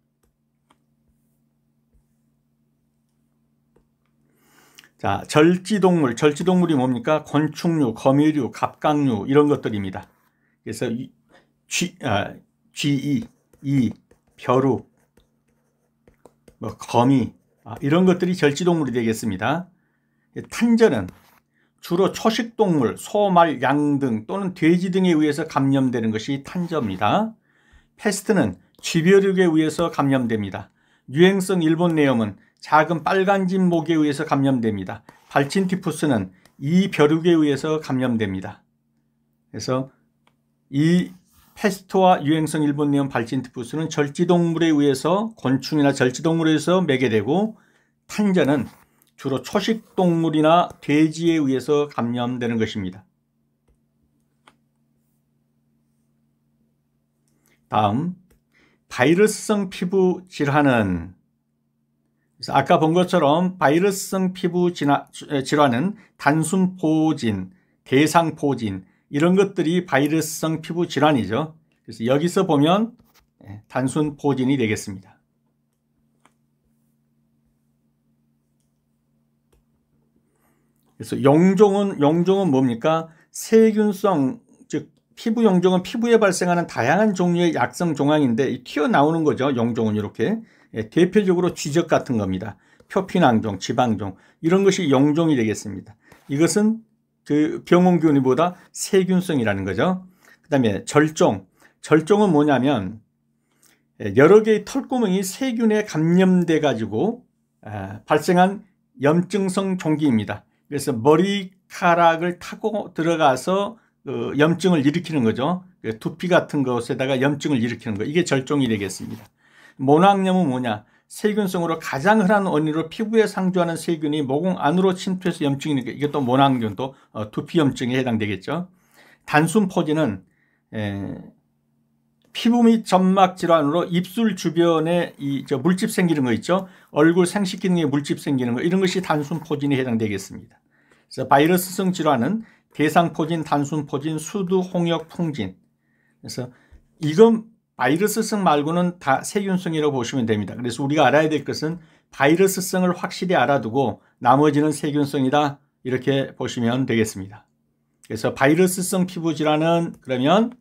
자, 절지동물이 뭡니까? 곤충류, 거미류, 갑각류 이런 것들입니다. 그래서 쥐, 벼룩, 거미 이런 것들이 절지동물이 되겠습니다. 탄저는 주로 초식동물, 소, 말, 양 등 또는 돼지 등에 의해서 감염되는 것이 탄저입니다. 패스트는 쥐벼룩에 의해서 감염됩니다. 유행성 일본뇌염은 작은 빨간집 모기에 의해서 감염됩니다. 발진티푸스는 이 벼룩에 의해서 감염됩니다. 그래서 이 패스트와 유행성 일본뇌염, 발진티푸스는 절지동물에 의해서 곤충이나 절지동물에 의해서 매개되고 탄저는 주로 초식동물이나 돼지에 의해서 감염되는 것입니다. 다음, 바이러스성 피부 질환은 그래서 아까 본 것처럼 바이러스성 피부 질환은 단순 포진, 대상 포진 이런 것들이 바이러스성 피부 질환이죠. 그래서 여기서 보면 단순 포진이 되겠습니다. 그래서 용종은 뭡니까? 세균성, 즉 피부 용종은 피부에 발생하는 다양한 종류의 약성 종양인데 튀어나오는 거죠. 용종은 이렇게. 대표적으로 쥐적 같은 겁니다. 표피낭종, 지방종 이런 것이 용종이 되겠습니다. 이것은 그 병원균이보다 세균성이라는 거죠. 그 다음에 절종은 뭐냐면 여러 개의 털구멍이 세균에 감염돼 가지고 발생한 염증성 종기입니다. 그래서 머리카락을 타고 들어가서 염증을 일으키는 거죠. 두피 같은 것에다가 염증을 일으키는 거, 이게 절종이 되겠습니다. 모낭염은 뭐냐? 세균성으로 가장 흔한 원인으로 피부에 상주하는 세균이 모공 안으로 침투해서 염증이니까 이게 또 모낭균도 두피 염증에 해당되겠죠. 단순 포진은 피부 및 점막 질환으로 입술 주변에 물집 생기는 거 있죠. 얼굴 생식 기능에 물집 생기는 거, 이런 것이 단순 포진에 해당되겠습니다. 그래서 바이러스성 질환은 대상 포진, 단순 포진, 수두, 홍역, 풍진. 그래서 이건 바이러스성 말고는 다 세균성이라고 보시면 됩니다. 그래서 우리가 알아야 될 것은 바이러스성을 확실히 알아두고 나머지는 세균성이다 이렇게 보시면 되겠습니다. 그래서 바이러스성 피부 질환은 그러면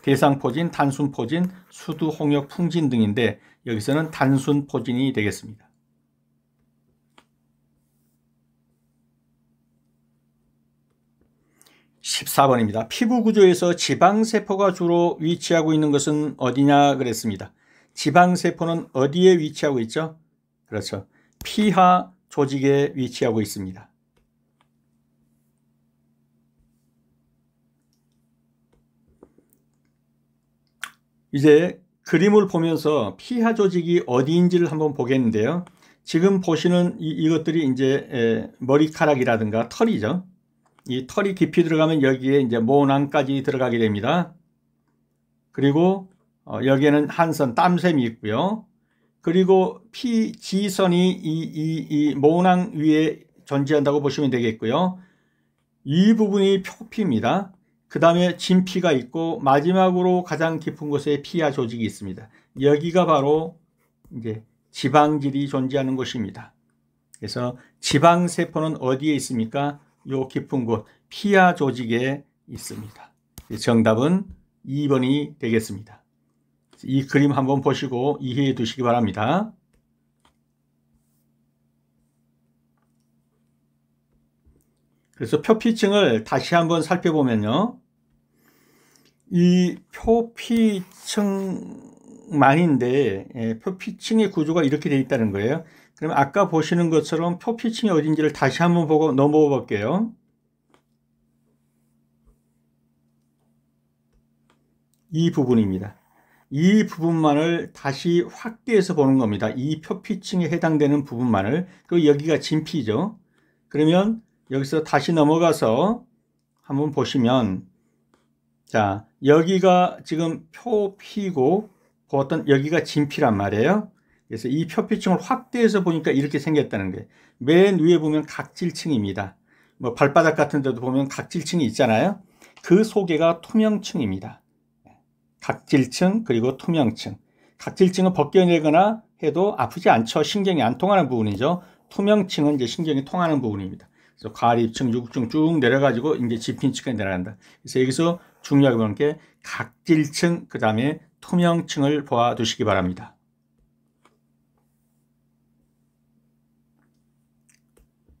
대상 포진, 단순 포진, 수두, 홍역, 풍진 등인데 여기서는 단순 포진이 되겠습니다. 14번입니다. 피부 구조에서 지방세포가 주로 위치하고 있는 것은 어디냐 그랬습니다. 지방세포는 어디에 위치하고 있죠? 그렇죠. 피하 조직에 위치하고 있습니다. 이제 그림을 보면서 피하 조직이 어디인지를 한번 보겠는데요. 지금 보시는 이것들이 이제 머리카락이라든가 털이죠. 이 털이 깊이 들어가면 여기에 이제 모낭까지 들어가게 됩니다. 그리고 여기에는 한선, 땀샘이 있고요. 그리고 피지선이 이 모낭 위에 존재한다고 보시면 되겠고요. 이 부분이 표피입니다. 그 다음에 진피가 있고 마지막으로 가장 깊은 곳에 피하 조직이 있습니다. 여기가 바로 이제 지방질이 존재하는 곳입니다. 그래서 지방세포는 어디에 있습니까? 요 깊은 곳 피하 조직에 있습니다. 정답은 2번이 되겠습니다. 이 그림 한번 보시고 이해해 두시기 바랍니다. 그래서 표피층을 다시 한번 살펴보면요. 이 표피층만인데 표피층의 구조가 이렇게 되어 있다는 거예요. 그럼 아까 보시는 것처럼 표피층이 어딘지를 다시 한번 보고 넘어가 볼게요. 이 부분입니다. 이 부분만을 다시 확대해서 보는 겁니다. 이 표피층에 해당되는 부분만을. 그리고 여기가 진피죠. 그러면 여기서 다시 넘어가서 한번 보시면, 자, 여기가 지금 표피고 보았던 여기가 진피란 말이에요. 그래서 이 표피층을 확대해서 보니까 이렇게 생겼다는 거예요. 맨 위에 보면 각질층입니다. 뭐 발바닥 같은 데도 보면 각질층이 있잖아요. 그 속에가 투명층입니다. 각질층 그리고 투명층. 각질층은 벗겨내거나 해도 아프지 않죠. 신경이 안 통하는 부분이죠. 투명층은 이제 신경이 통하는 부분입니다. 그래서 과립층, 유구층 쭉 내려가지고 이제 지핀층까지 내려간다. 그래서 여기서 중요하게 보는 게 각질층, 그 다음에 투명층을 보아두시기 바랍니다.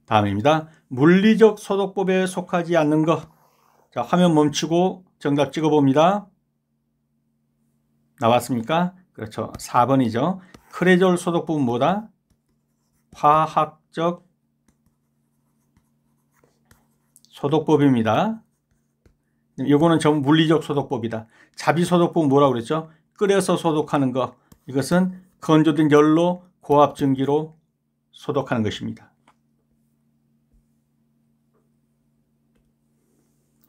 다음입니다. 물리적 소독법에 속하지 않는 것. 자, 화면 멈추고 정답 찍어봅니다. 나왔습니까? 그렇죠. 4번이죠. 크레졸 소독법은 뭐다? 화학적 소독법입니다. 이거는 전부 물리적 소독법이다. 자비 소독법은 뭐라고 그랬죠? 끓여서 소독하는 것. 이것은 건조된 열로 고압 증기로 소독하는 것입니다.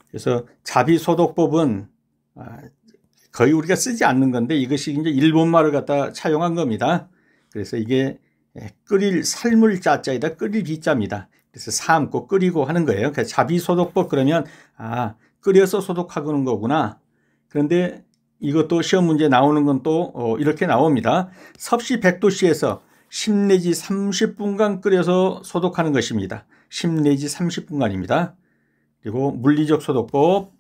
그래서 자비 소독법은 거의 우리가 쓰지 않는 건데 이것이 이제 일본말을 갖다 차용한 겁니다. 그래서 이게 끓일 삶을 자자이다 끓일 비자입니다. 그래서 삶고 끓이고 하는 거예요. 그래서 자비 소독법 그러면 끓여서 소독하는 거구나. 그런데 이것도 시험 문제 나오는 건 또 이렇게 나옵니다. 섭씨 100도씨에서 10 내지 30분간 끓여서 소독하는 것입니다. 10 내지 30분간입니다. 그리고 물리적 소독법,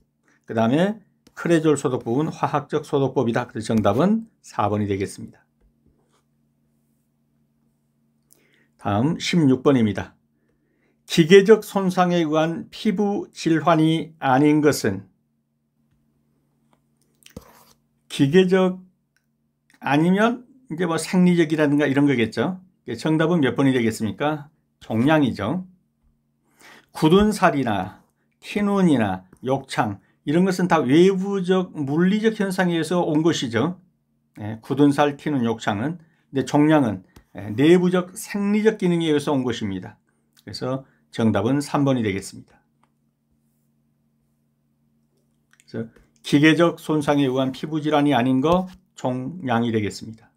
그 다음에 크레졸 소독법은 화학적 소독법이다. 그래서 정답은 4번이 되겠습니다. 다음 16번입니다. 기계적 손상에 의한 피부 질환이 아닌 것은? 기계적 아니면 이제 뭐 생리적이라든가 이런 거겠죠. 정답은 몇 번이 되겠습니까? 종양이죠. 굳은 살이나 티눈이나 욕창 이런 것은 다 외부적 물리적 현상에 의해서 온 것이죠. 굳은 살, 티눈, 욕창은. 근데 종양은 내부적 생리적 기능에 의해서 온 것입니다. 그래서 정답은 3번이 되겠습니다. 그래서 기계적 손상에 의한 피부질환이 아닌 거 종양이 되겠습니다.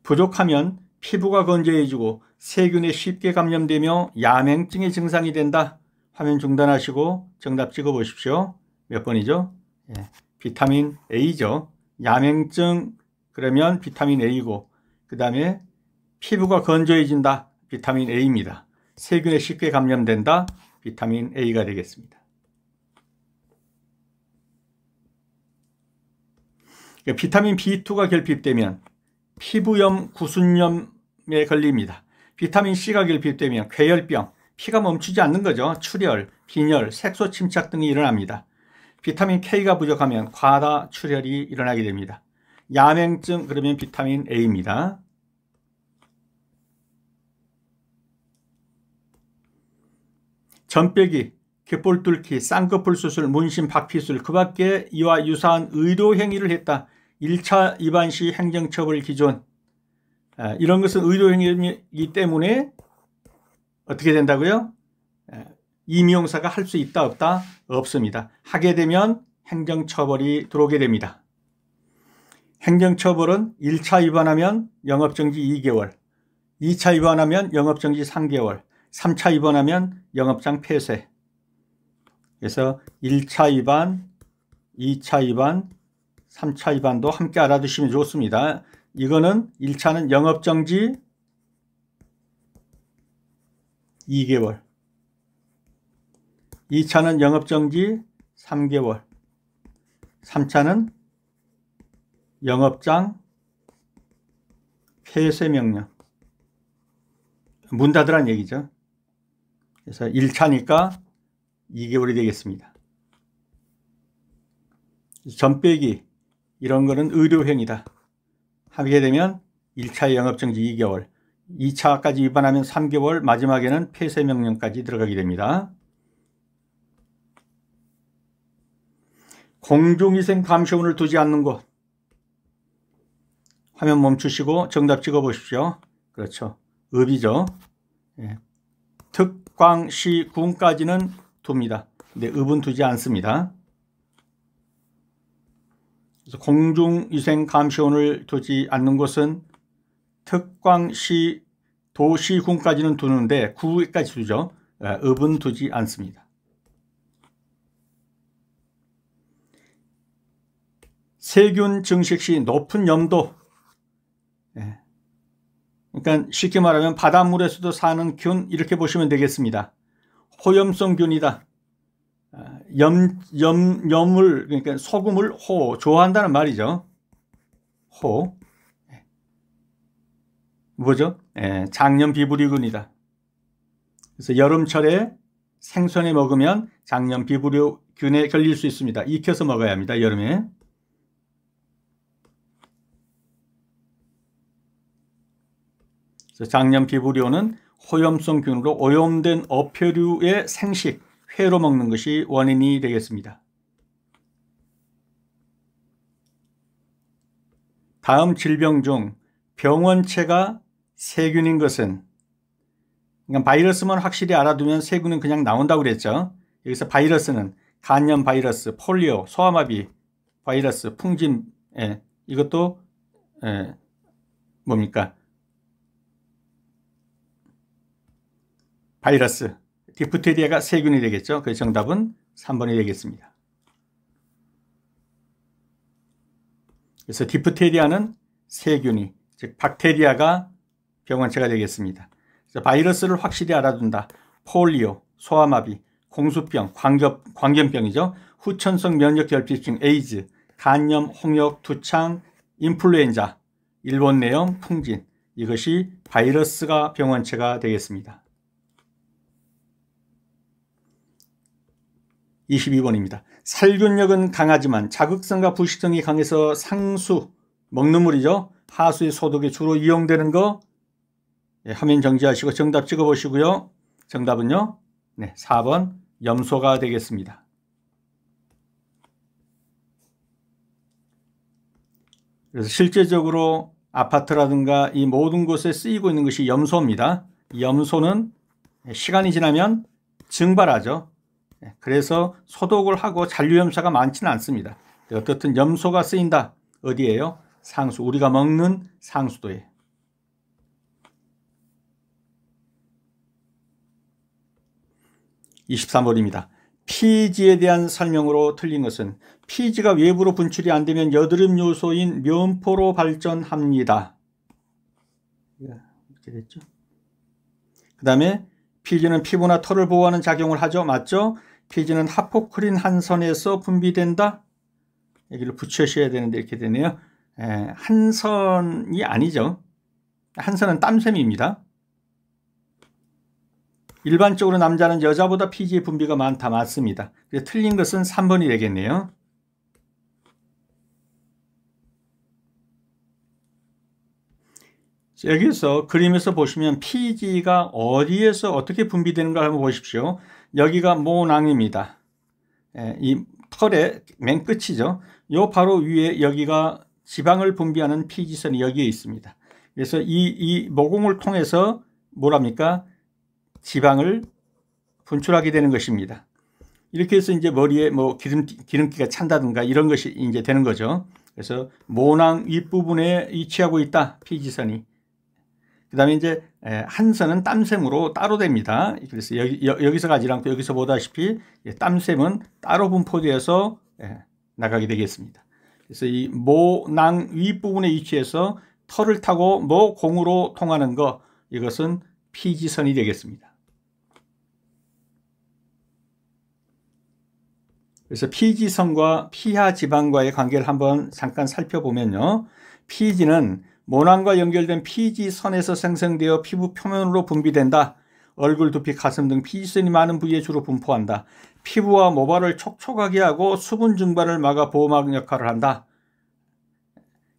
부족하면 피부가 건조해지고 세균에 쉽게 감염되며 야맹증의 증상이 된다. 화면 중단하시고 정답 찍어 보십시오. 몇 번이죠? 비타민 A죠. 야맹증 그러면 비타민 A고, 그 다음에 피부가 건조해진다. 비타민 A입니다. 세균에 쉽게 감염된다. 비타민 A가 되겠습니다. 비타민 B2가 결핍되면 피부염, 구순염에 걸립니다. 비타민 C가 결핍되면 궤열병, 피가 멈추지 않는 거죠. 출혈, 빈혈, 색소 침착 등이 일어납니다. 비타민 K가 부족하면 과다 출혈이 일어나게 됩니다. 야맹증 그러면 비타민 A입니다. 전빼기, 귓볼 뚫기, 쌍꺼풀 수술, 문신, 박피술 그 밖에 이와 유사한 의료 행위를 했다. 1차 위반 시 행정처벌 기존. 이런 것은 의료 행위이기 때문에 어떻게 된다고요? 임용사가 할 수 있다 없다? 없습니다. 하게 되면 행정처벌이 들어오게 됩니다. 행정처벌은 1차 위반하면 영업정지 2개월, 2차 위반하면 영업정지 3개월, 3차 위반하면 영업장 폐쇄. 그래서 1차 위반, 2차 위반, 3차 위반도 함께 알아두시면 좋습니다. 이거는 1차는 영업정지 2개월, 2차는 영업정지 3개월, 3차는 영업장 폐쇄 명령. 문 닫으란 얘기죠. 그래서 1차니까 2개월이 되겠습니다. 점 빼기 이런 거는 의료행위다 하게 되면 1차의 영업정지 2개월, 2차까지 위반하면 3개월, 마지막에는 폐쇄명령까지 들어가게 됩니다. 공중위생 감시원을 두지 않는 곳. 화면 멈추시고 정답 찍어 보십시오. 그렇죠. 읍이죠. 예. 특광시 군까지는 둡니다. 근데 읍은 두지 않습니다. 그래서 공중위생 감시원을 두지 않는 곳은 특광시 도시군까지는 두는데 구까지 두죠. 읍은 두지 않습니다. 세균 증식 시 높은 염도. 그러니까 쉽게 말하면 바닷물에서도 사는 균 이렇게 보시면 되겠습니다. 호염성 균이다. 염을 그러니까 소금을 좋아한다는 말이죠. 뭐죠? 장염 비브리균이다. 그래서 여름철에 생선에 먹으면 장염 비브리균에 걸릴 수 있습니다. 익혀서 먹어야 합니다. 여름에. 그래서 장염 비브리오는 호염성 균으로 오염된 어패류의 생식, 회로 먹는 것이 원인이 되겠습니다. 다음 질병 중 병원체가 세균인 것은, 그러니까 바이러스만 확실히 알아두면 세균은 그냥 나온다고 그랬죠. 여기서 바이러스는 간염 바이러스, 폴리오, 소아마비 바이러스, 풍진, 이것도 뭡니까? 바이러스, 디프테리아가 세균이 되겠죠. 그래서 정답은 3번이 되겠습니다. 그래서 디프테리아는 세균이, 즉 박테리아가 병원체가 되겠습니다. 그래서 바이러스를 확실히 알아둔다. 폴리오, 소아마비, 공수병, 광견병이죠. 후천성 면역결핍증, 에이즈, 간염, 홍역, 두창, 인플루엔자, 일본 내염, 풍진, 이것이 바이러스가 병원체가 되겠습니다. 22번입니다. 살균력은 강하지만 자극성과 부식성이 강해서 상수, 먹는 물이죠. 하수의 소독에 주로 이용되는 거, 화면 정지하시고 정답 찍어 보시고요. 정답은요, 4번 염소가 되겠습니다. 그래서 실제적으로 아파트라든가 이 모든 곳에 쓰이고 있는 것이 염소입니다. 이 염소는 시간이 지나면 증발하죠. 그래서 소독을 하고 잔류염사가 많지는 않습니다. 어떻든 염소가 쓰인다. 어디예요? 상수, 우리가 먹는 상수도에. (23번입니다) 피지에 대한 설명으로 틀린 것은 피지가 외부로 분출이 안 되면 여드름 요소인 면포로 발전합니다. 이렇게 됐죠. 그 다음에 피지는 피부나 털을 보호하는 작용을 하죠. 맞죠? 피지는 하포크린 한선에서 분비된다. 여기를 붙여셔야 되는데 이렇게 되네요. 한선이 아니죠. 한선은 땀샘입니다. 일반적으로 남자는 여자보다 피지의 분비가 많다. 맞습니다. 그래서 틀린 것은 3번이 되겠네요. 여기서 그림에서 보시면 피지가 어디에서 어떻게 분비되는가 한번 보십시오. 여기가 모낭입니다. 이 털의 맨 끝이죠. 요 바로 위에 여기가 지방을 분비하는 피지선이 여기에 있습니다. 그래서 이 모공을 통해서 뭐랍니까? 지방을 분출하게 되는 것입니다. 이렇게 해서 이제 머리에 뭐 기름기가 찬다든가 이런 것이 이제 되는 거죠. 그래서 모낭 윗부분에 위치하고 있다. 피지선이. 그 다음에 이제 한선은 땀샘으로 따로 됩니다. 그래서 여기서 가지 않고 여기서 보다시피 땀샘은 따로 분포되어서 나가게 되겠습니다. 그래서 이 모낭 윗부분에 위치해서 털을 타고 모공으로 통하는 것, 이것은 피지선이 되겠습니다. 그래서 피지선과 피하지방과의 관계를 한번 잠깐 살펴보면요. 피지는 모낭과 연결된 피지선에서 생성되어 피부 표면으로 분비된다. 얼굴, 두피, 가슴 등 피지선이 많은 부위에 주로 분포한다. 피부와 모발을 촉촉하게 하고 수분 증발을 막아 보호막 역할을 한다.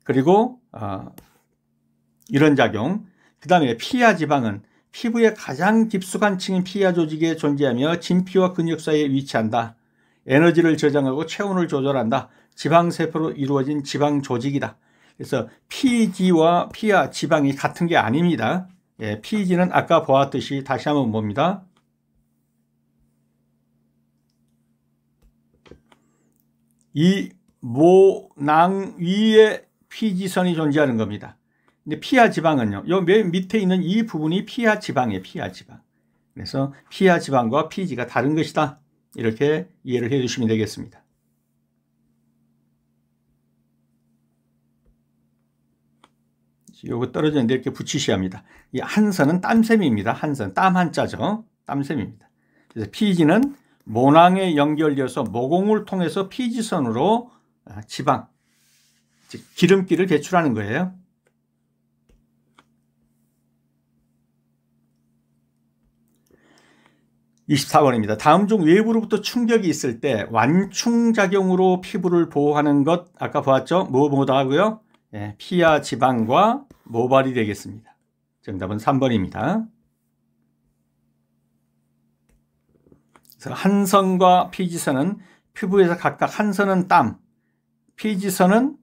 그리고 이런 작용. 그 다음에 피하 지방은 피부의 가장 깊숙한 층인 피하 조직에 존재하며 진피와 근육 사이에 위치한다. 에너지를 저장하고 체온을 조절한다. 지방세포로 이루어진 지방 조직이다. 그래서 피지와 피하, 지방이 같은 게 아닙니다. 예, 피지는 아까 보았듯이 다시 한번 봅니다. 이 모낭 위에 피지선이 존재하는 겁니다. 근데 피하 지방은요, 요 맨 밑에 있는 이 부분이 피하 지방이에요. 피하 지방. 그래서 피하 지방과 피지가 다른 것이다. 이렇게 이해를 해 주시면 되겠습니다. 요거 떨어졌는데 이렇게 붙이셔야 합니다. 이 한선은 땀샘입니다. 한선, 땀 한자죠. 땀샘입니다. 그래서 피지는 모낭에 연결되어서 모공을 통해서 피지선으로 지방, 즉 기름기를 배출하는 거예요. 24번입니다. 다음 중 외부로부터 충격이 있을 때 완충작용으로 피부를 보호하는 것, 아까 보았죠? 뭐다 하고요? 예, 피하 지방과 모발이 되겠습니다. 정답은 3번입니다. 그래서 한선과 피지선은 피부에서 각각 한선은 땀, 피지선은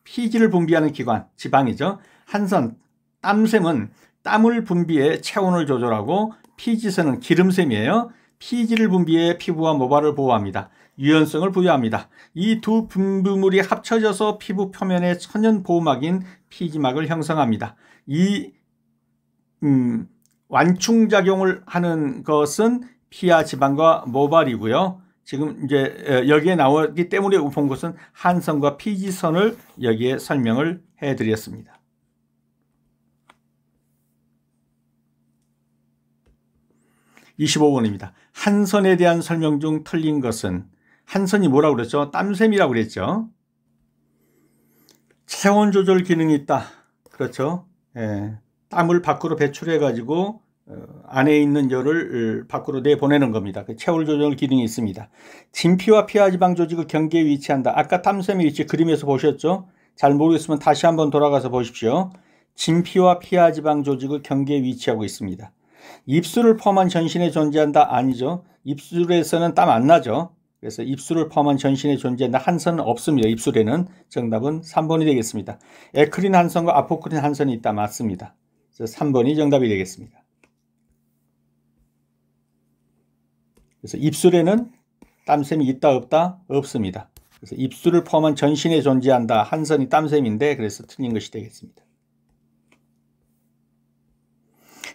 피지를 분비하는 기관, 지방이죠. 한선, 땀샘은 땀을 분비해 체온을 조절하고 피지선은 기름샘이에요. 피지를 분비해 피부와 모발을 보호합니다. 유연성을 부여합니다. 이 두 분비물이 합쳐져서 피부 표면에 천연 보호막인 피지막을 형성합니다. 이 완충작용을 하는 것은 피하 지방과 모발이고요. 지금 이제 여기에 나오기 때문에 본 것은 한선과 피지선을 여기에 설명을 해드렸습니다. 25번입니다. 한선에 대한 설명 중 틀린 것은, 한선이 뭐라고 그랬죠? 땀샘이라고 그랬죠. 체온 조절 기능이 있다. 그렇죠. 예, 땀을 밖으로 배출해 가지고 안에 있는 열을 밖으로 내보내는 겁니다. 체온 조절 기능이 있습니다. 진피와 피하 지방 조직의 경계에 위치한다. 아까 땀샘의 위치 그림에서 보셨죠? 잘 모르겠으면 다시 한번 돌아가서 보십시오. 진피와 피하 지방 조직의 경계에 위치하고 있습니다. 입술을 포함한 전신에 존재한다? 아니죠. 입술에서는 땀 안 나죠. 그래서 입술을 포함한 전신에 존재한다. 한선은 없습니다. 입술에는. 정답은 3번이 되겠습니다. 에크린 한선과 아포크린 한선이 있다. 맞습니다. 그래서 3번이 정답이 되겠습니다. 그래서 입술에는 땀샘이 있다 없다? 없습니다. 그래서 입술을 포함한 전신에 존재한다. 한선이 땀샘인데 그래서 틀린 것이 되겠습니다.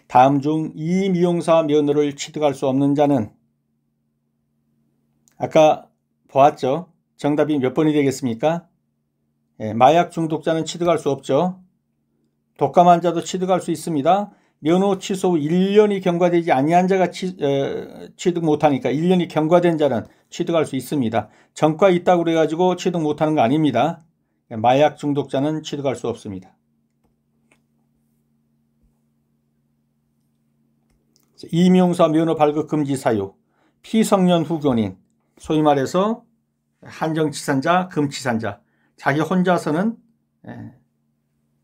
다음 중 이 미용사 면허를 취득할 수 없는 자는, 아까 보았죠? 정답이 몇 번이 되겠습니까? 예, 마약 중독자는 취득할 수 없죠. 독감 환자도 취득할 수 있습니다. 면허 취소 후 1년이 경과되지 아니한 자가 취득 못하니까 1년이 경과된 자는 취득할 수 있습니다. 전과 있다고 그래가지고 취득 못하는 거 아닙니다. 마약 중독자는 취득할 수 없습니다. 이미용사 면허 발급 금지 사유, 피성년 후견인, 소위 말해서 한정치산자, 금치산자, 자기 혼자서는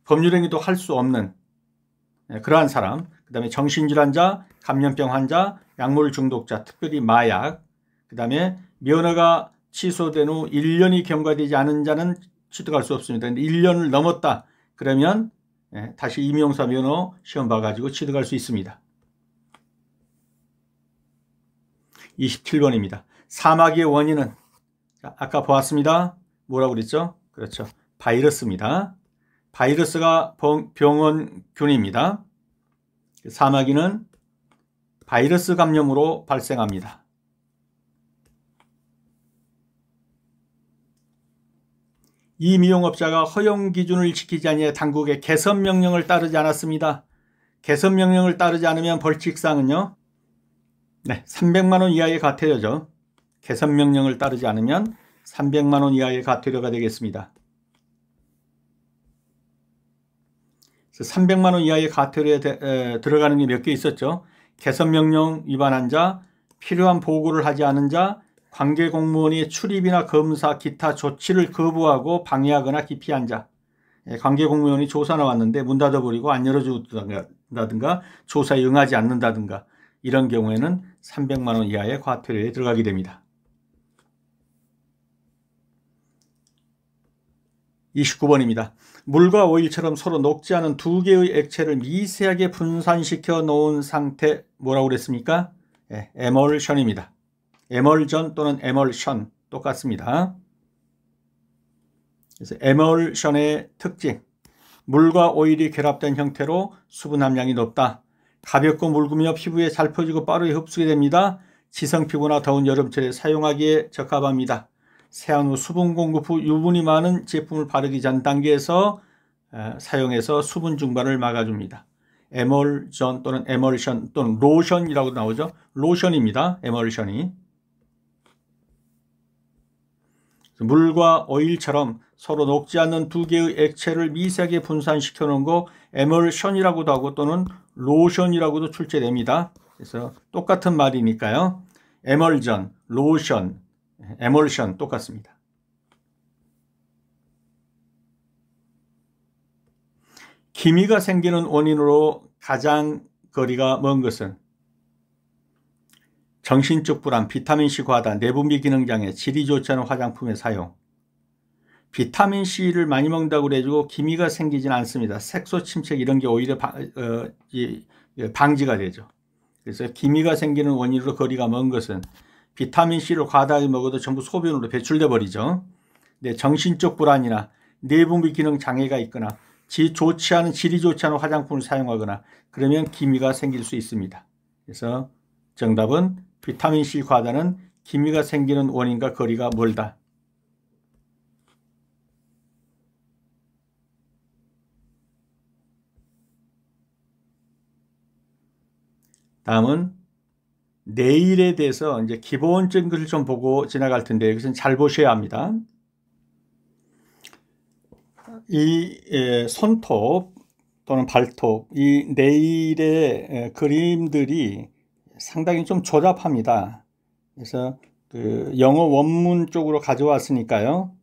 법률행위도 할 수 없는 그러한 사람, 그 다음에 정신질환자, 감염병 환자, 약물 중독자, 특별히 마약, 그 다음에 면허가 취소된 후 1년이 경과되지 않은 자는 취득할 수 없습니다. 근데 1년을 넘었다 그러면 다시 임용사 면허 시험 봐가지고 취득할 수 있습니다. 27번입니다. 사마귀의 원인은, 아까 보았습니다. 뭐라고 그랬죠? 그렇죠. 바이러스입니다. 바이러스가 병원균입니다. 사마귀는 바이러스 감염으로 발생합니다. 이 미용업자가 허용 기준을 지키지 아니해 당국의 개선 명령을 따르지 않았습니다. 개선 명령을 따르지 않으면 벌칙사항은요, 네, 300만 원 이하의 과태료죠. 개선 명령을 따르지 않으면 300만 원 이하의 과태료가 되겠습니다. 그래서 300만 원 이하의 과태료에 들어가는 게 몇 개 있었죠. 개선명령 위반한 자, 필요한 보고를 하지 않은 자, 관계공무원이 출입이나 검사, 기타 조치를 거부하고 방해하거나 기피한 자. 관계공무원이 조사 나왔는데 문 닫아버리고 안 열어준다든가 조사에 응하지 않는다든가 이런 경우에는 300만 원 이하의 과태료에 들어가게 됩니다. 29번입니다. 물과 오일처럼 서로 녹지 않은 두 개의 액체를 미세하게 분산시켜 놓은 상태 뭐라고 그랬습니까? 에멀션입니다. 에멀전 또는 에멀션 똑같습니다. 그래서 에멀션의 특징, 물과 오일이 결합된 형태로 수분 함량이 높다. 가볍고 묽으며 피부에 잘 퍼지고 빠르게 흡수가 됩니다. 지성피부나 더운 여름철에 사용하기에 적합합니다. 세안 후 수분 공급 후 유분이 많은 제품을 바르기 전 단계에서 사용해서 수분 증발을 막아줍니다. 에멀전 또는 에멀션 또는 로션이라고 나오죠. 로션입니다. 에멀션이. 물과 오일처럼 서로 녹지 않는 두 개의 액체를 미세하게 분산시켜 놓은 거 에멀션이라고도 하고 또는 로션이라고도 출제됩니다. 그래서 똑같은 말이니까요. 에멀전, 로션, 에멀션 똑같습니다. 기미가 생기는 원인으로 가장 거리가 먼 것은 정신적 불안, 비타민C 과다, 내분비 기능장애, 질이 좋지 않은 화장품의 사용. 비타민C를 많이 먹는다고 그래가지고 기미가 생기지는 않습니다. 색소 침체 이런 게 오히려 방지가 되죠. 그래서 기미가 생기는 원인으로 거리가 먼 것은 비타민C를 과다하게 먹어도 전부 소변으로 배출돼 버리죠. 근데 정신적 불안이나 내분비 기능 장애가 있거나 질이 좋지 않은 화장품을 사용하거나 그러면 기미가 생길 수 있습니다. 그래서 정답은 비타민C 과다는 기미가 생기는 원인과 거리가 멀다. 다음은 네일에 대해서 이제 기본적인 것을 좀 보고 지나갈 텐데 여기서는 잘 보셔야 합니다. 이 손톱 또는 발톱, 이 네일의 그림들이 상당히 좀 조잡합니다. 그래서 그 영어 원문 쪽으로 가져왔으니까요.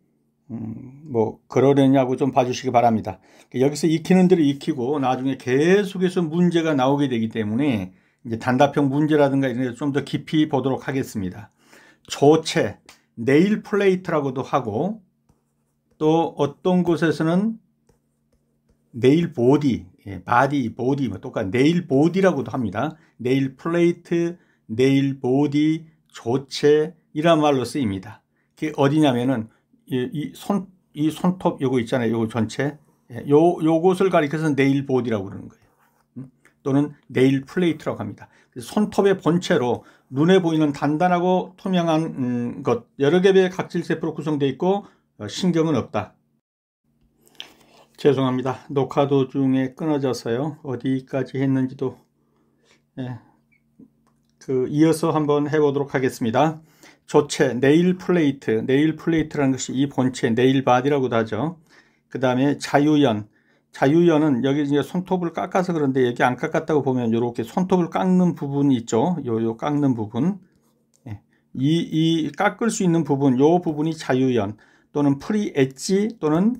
뭐 그러려냐고 좀 봐주시기 바랍니다. 여기서 익히는 대로 익히고 나중에 계속해서 문제가 나오게 되기 때문에 이제 단답형 문제라든가 이런 데 좀 더 깊이 보도록 하겠습니다. 조체, 네일 플레이트라고도 하고 또 어떤 곳에서는 네일 보디, 바디, 보디 뭐 똑같은 네일 보디라고도 합니다. 네일 플레이트, 네일 보디, 조체 이런 말로 쓰입니다. 그게 어디냐면은 이 손톱 요거 있잖아요. 요거 전체 요것을 가리켜서 네일 보디라고 그러는 거예요. 또는 네일 플레이트라고 합니다. 손톱의 본체로 눈에 보이는 단단하고 투명한 것 여러 개의 각질 세포로 구성되어 있고 신경은 없다. 죄송합니다. 녹화 도중에 끊어져서요. 어디까지 했는지도 이어서 한번 해보도록 하겠습니다. 조체, 네일 플레이트라는 것이 이 본체, 네일 바디라고도 하죠. 그 다음에 자유연. 자유연은 여기 이제 손톱을 깎아서 그런데 여기 안 깎았다고 보면 이렇게 손톱을 깎는 부분이 있죠. 요 깎는 부분. 이 깎을 수 있는 부분, 요 부분이 자유연 또는 프리 엣지 또는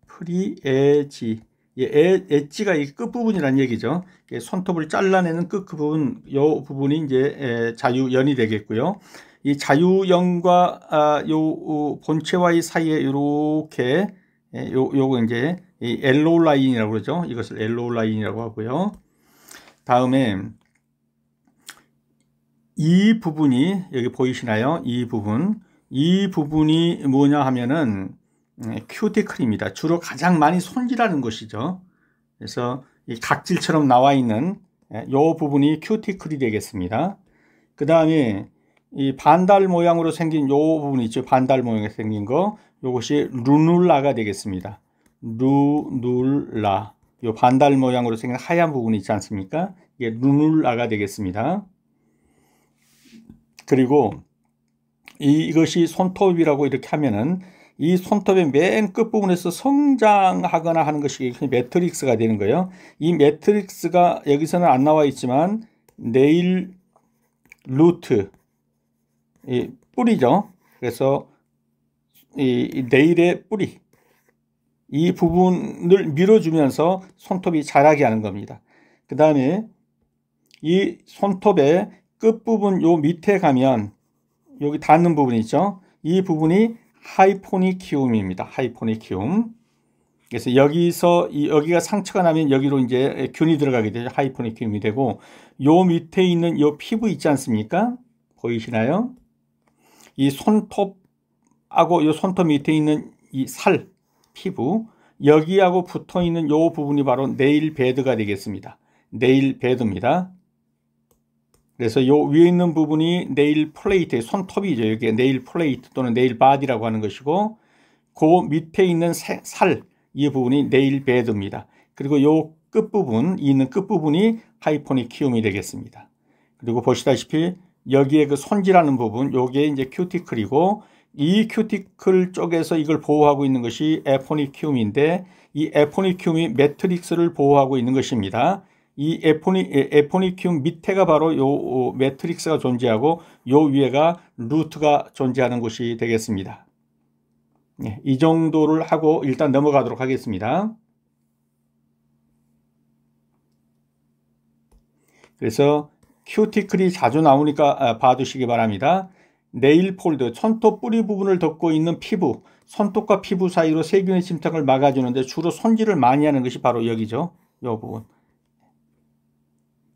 프리 에지. 엣지가 이 끝부분이라는 얘기죠. 손톱을 잘라내는 끝 부분, 요 부분이 이제 자유연이 되겠고요. 이 자유연과 요 본체와의 사이에 이렇게 요거 이제 이 엘로우 라인이라고 그러죠. 이것을 엘로우 라인이라고 하고요. 다음에 이 부분이 여기 보이시나요? 이 부분이 뭐냐 하면은 큐티클입니다. 주로 가장 많이 손질하는 곳이죠. 그래서 이 각질처럼 나와 있는 요 부분이 큐티클이 되겠습니다. 그 다음에 이 반달 모양으로 생긴 요 부분 있죠. 반달 모양으로 생긴 거. 요것이 루눌라가 되겠습니다. 루눌라. 요 반달 모양으로 생긴 하얀 부분이 있지 않습니까? 이게 루눌라가 되겠습니다. 그리고 이것이 손톱이라고 이렇게 하면은 이 손톱의 맨 끝부분에서 성장하거나 하는 것이 매트릭스가 되는 거예요. 이 매트릭스가 여기서는 안 나와 있지만 네일 루트, 이 뿌리죠. 그래서 이 네일의 뿌리, 이 부분을 밀어주면서 손톱이 자라게 하는 겁니다. 그 다음에 이 손톱의 끝부분 요 밑에 가면 여기 닿는 부분 있죠. 이 부분이 하이포니키움입니다. 하이포니키움. 그래서 여기가 상처가 나면 여기로 이제 균이 들어가게 되죠. 하이포니키움이 되고, 요 밑에 있는 요 피부 있지 않습니까? 보이시나요? 이 손톱하고 요 손톱 밑에 있는 이 살, 피부, 여기하고 붙어 있는 요 부분이 바로 네일 베드가 되겠습니다. 네일 베드입니다. 그래서 요 위에 있는 부분이 네일 플레이트, 손톱이죠. 여기 네일 플레이트 또는 네일 바디라고 하는 것이고, 그 밑에 있는 살, 이 부분이 네일 베드입니다. 그리고 요 끝부분, 이 있는 끝부분이 하이포니키움이 되겠습니다. 그리고 보시다시피 여기에 그 손질하는 부분, 요게 이제 큐티클이고, 이 큐티클 쪽에서 이걸 보호하고 있는 것이 에포니키움인데, 이 에포니키움이 매트릭스를 보호하고 있는 것입니다. 이 에포니키움 밑에가 바로 요 매트릭스가 존재하고, 요 위에가 루트가 존재하는 곳이 되겠습니다. 네, 이 정도를 하고 일단 넘어가도록 하겠습니다. 그래서 큐티클이 자주 나오니까 봐두시기 바랍니다. 네일 폴드, 손톱 뿌리 부분을 덮고 있는 피부, 손톱과 피부 사이로 세균의 침투를 막아주는데 주로 손질을 많이 하는 것이 바로 여기죠. 이 부분.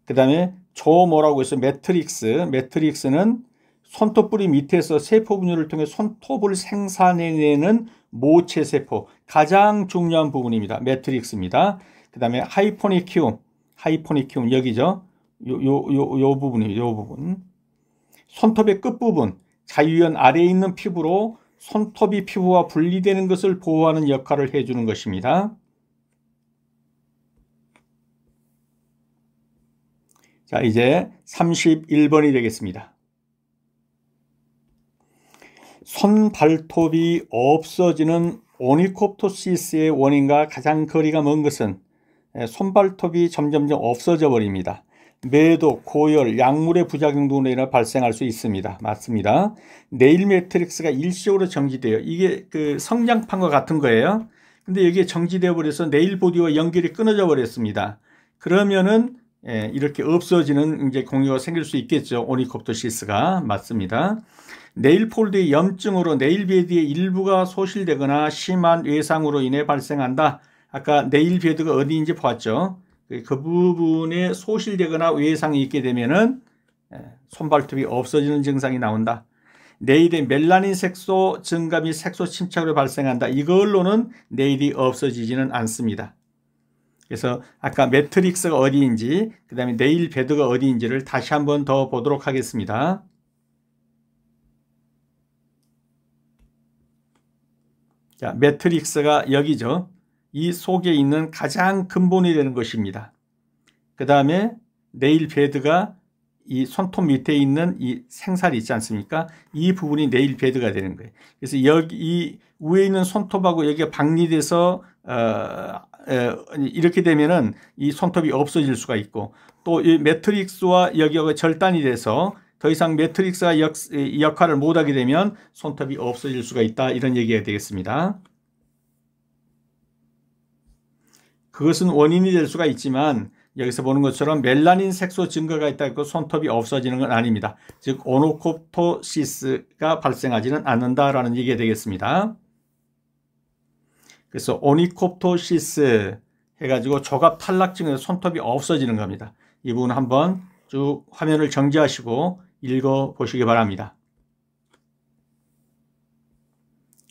그 다음에 뭐라고 해서 매트릭스는 손톱 뿌리 밑에서 세포 분열을 통해 손톱을 생산해내는 모체세포, 가장 중요한 부분입니다. 매트릭스입니다. 그 다음에 하이포니키움 여기죠. 요 부분이에요. 요 부분. 손톱의 끝부분, 자유연 아래에 있는 피부로 손톱이 피부와 분리되는 것을 보호하는 역할을 해주는 것입니다. 자, 이제 31번이 되겠습니다. 손발톱이 없어지는 오니콥토시스의 원인과 가장 거리가 먼 것은 손발톱이 점점점 없어져 버립니다. 매도, 고열, 약물의 부작용 등으로 인해 발생할 수 있습니다. 맞습니다. 네일 매트릭스가 일시적으로 정지돼요. 이게 그 성장판과 같은 거예요. 근데 여기에 정지되어 버려서 네일 보디와 연결이 끊어져 버렸습니다. 그러면은 이렇게 없어지는 이제 공유가 생길 수 있겠죠. 오니콥토시스가. 맞습니다. 네일 폴드의 염증으로 네일 베드의 일부가 소실되거나 심한 외상으로 인해 발생한다. 아까 네일 베드가 어디인지 봤죠. 그 부분에 소실되거나 외상이 있게 되면은 손발톱이 없어지는 증상이 나온다. 네일의 멜라닌 색소 증가 및 색소 침착으로 발생한다. 이걸로는 네일이 없어지지는 않습니다. 그래서 아까 매트릭스가 어디인지, 그 다음에 네일 베드가 어디인지를 다시 한번 더 보도록 하겠습니다. 자, 매트릭스가 여기죠. 이 속에 있는 가장 근본이 되는 것입니다. 그 다음에 네일 베드가 이 손톱 밑에 있는 이 생살이 있지 않습니까? 이 부분이 네일 베드가 되는 거예요. 그래서 여기 이 위에 있는 손톱하고 여기가 박리돼서 이렇게 되면은 이 손톱이 없어질 수가 있고, 또 이 매트릭스와 여기가 절단이 돼서 더 이상 매트릭스가 역할을 못하게 되면 손톱이 없어질 수가 있다. 이런 얘기가 되겠습니다. 그것은 원인이 될 수가 있지만 여기서 보는 것처럼 멜라닌 색소 증가가 있다고 손톱이 없어지는 건 아닙니다. 즉 오니콥토시스가 발생하지는 않는다라는 얘기가 되겠습니다. 그래서 오니콥토시스 해가지고 조갑 탈락증에서 손톱이 없어지는 겁니다. 이 부분 한번 쭉 화면을 정지하시고 읽어보시기 바랍니다.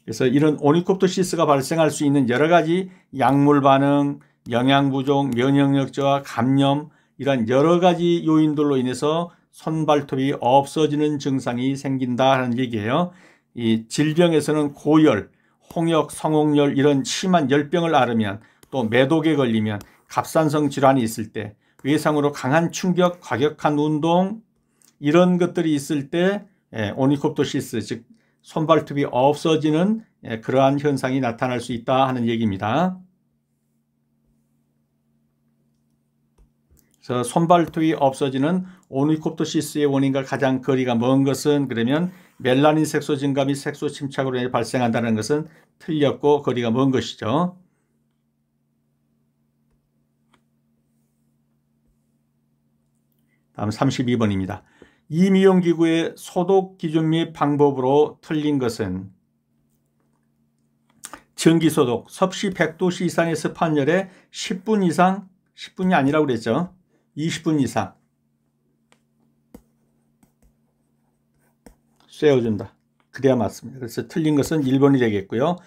그래서 이런 오니콥토시스가 발생할 수 있는 여러 가지 약물 반응, 영양 부족, 면역력 저하, 감염, 이런 여러 가지 요인들로 인해서 손발톱이 없어지는 증상이 생긴다는 얘기예요. 이 질병에서는 고열, 홍역, 성홍열 이런 심한 열병을 앓으면, 또 매독에 걸리면, 갑상선 질환이 있을 때, 외상으로 강한 충격, 과격한 운동 이런 것들이 있을 때 오니콥토시스, 즉 손발톱이 없어지는 그러한 현상이 나타날 수 있다 하는 얘기입니다. 그래서 손발톱이 없어지는 오니콥토시스의 원인과 가장 거리가 먼 것은 그러면 멜라닌 색소 증가 및 색소 침착으로 인해 발생한다는 것은 틀렸고 거리가 먼 것이죠. 다음 32번입니다. 이미용기구의 소독 기준 및 방법으로 틀린 것은 전기소독, 섭씨 100도씨 이상의 습한열에 10분 이상, 10분이 아니라고 그랬죠. 20분 이상 쐬어준다. 그래야 맞습니다. 그래서 틀린 것은 1번이 되겠고요.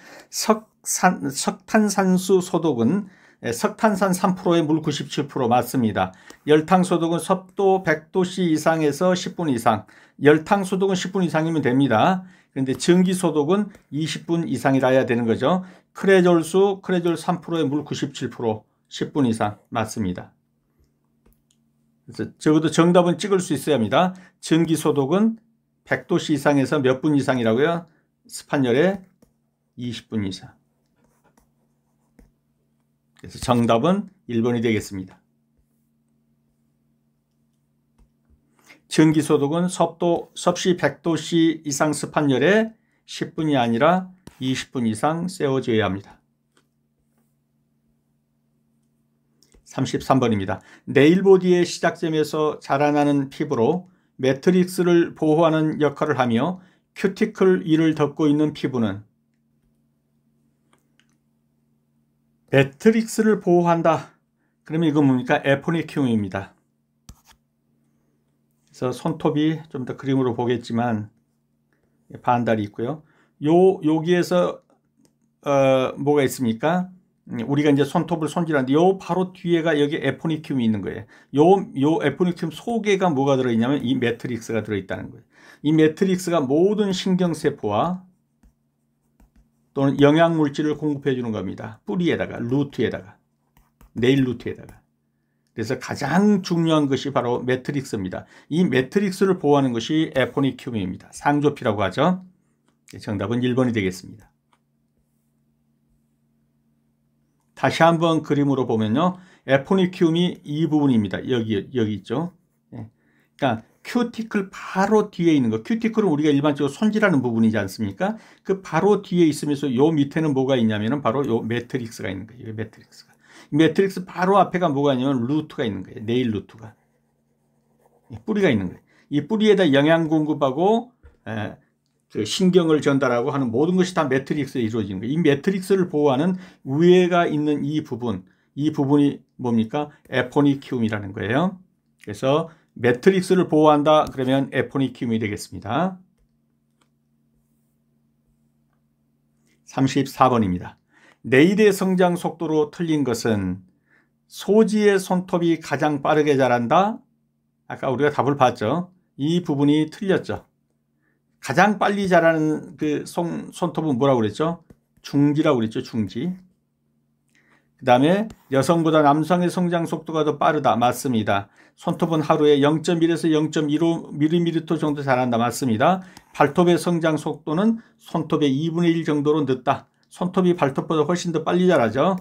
석탄산수 소독은 석탄산 3%에 물 97% 맞습니다. 열탕 소독은 섭도 100도씨 이상에서 10분 이상, 열탕 소독은 10분 이상이면 됩니다. 그런데 전기 소독은 20분 이상이라 해야 되는 거죠. 크레졸수, 크레졸 3%에 물 97%, 10분 이상 맞습니다. 그래서 적어도 정답은 찍을 수 있어야 합니다. 전기 소독은 100도씨 이상에서 몇 분 이상이라고요? 습한열에 20분 이상. 그래서 정답은 1번이 되겠습니다. 전기소독은 섭씨 100도씨 이상 습한열에 10분이 아니라 20분 이상 쐬어줘야 합니다. 33번입니다. 네일보디의 시작점에서 자라나는 피부로 매트릭스를 보호하는 역할을 하며 큐티클 위를 덮고 있는 피부는 매트릭스를 보호한다. 그러면 이건 뭡니까? 에포니큐움입니다. 그래서 손톱이 좀 더 그림으로 보겠지만 반달이 있고요. 여기에서 뭐가 있습니까? 우리가 이제 손톱을 손질하는데 요 바로 뒤에가 여기 에포니큐움이 있는 거예요. 요 에포니큐움 속에가 뭐가 들어있냐면 이 매트릭스가 들어있다는 거예요. 이 매트릭스가 모든 신경세포와 또는 영양물질을 공급해 주는 겁니다. 뿌리에다가, 루트에다가, 네일 루트에다가. 그래서 가장 중요한 것이 바로 매트릭스입니다. 이 매트릭스를 보호하는 것이 에포니큐움입니다. 상조피라고 하죠. 정답은 1번이 되겠습니다. 다시 한번 그림으로 보면요. 에포니큐움이 이 부분입니다. 여기 있죠. 그러니까 큐티클 바로 뒤에 있는 거. 큐티클은 우리가 일반적으로 손질하는 부분이지 않습니까? 그 바로 뒤에 있으면서 요 밑에는 뭐가 있냐면은 바로 요 매트릭스가 있는 거예요. 이 매트릭스가. 이 매트릭스 바로 앞에가 뭐가 있냐면 루트가 있는 거예요. 네일 루트가. 뿌리가 있는 거예요. 이 뿌리에다 영양 공급하고 신경을 전달하고 하는 모든 것이 다 매트릭스에 이루어지는 거예요. 이 매트릭스를 보호하는 위에가 있는 이 부분이 뭡니까? 에포니큐움이라는 거예요. 그래서 매트릭스를 보호한다 그러면 에포니큐움이 되겠습니다. 34번입니다. 네일의 성장 속도로 틀린 것은 소지의 손톱이 가장 빠르게 자란다. 아까 우리가 답을 봤죠. 이 부분이 틀렸죠. 가장 빨리 자라는 그 손톱은 뭐라고 그랬죠? 중지라고 그랬죠. 중지. 그 다음에 여성보다 남성의 성장 속도가 더 빠르다. 맞습니다. 손톱은 하루에 0.1에서 0.15mm 정도 자란다. 맞습니다. 발톱의 성장 속도는 손톱의 2분의 1 정도로 늦다. 손톱이 발톱보다 훨씬 더 빨리 자라죠.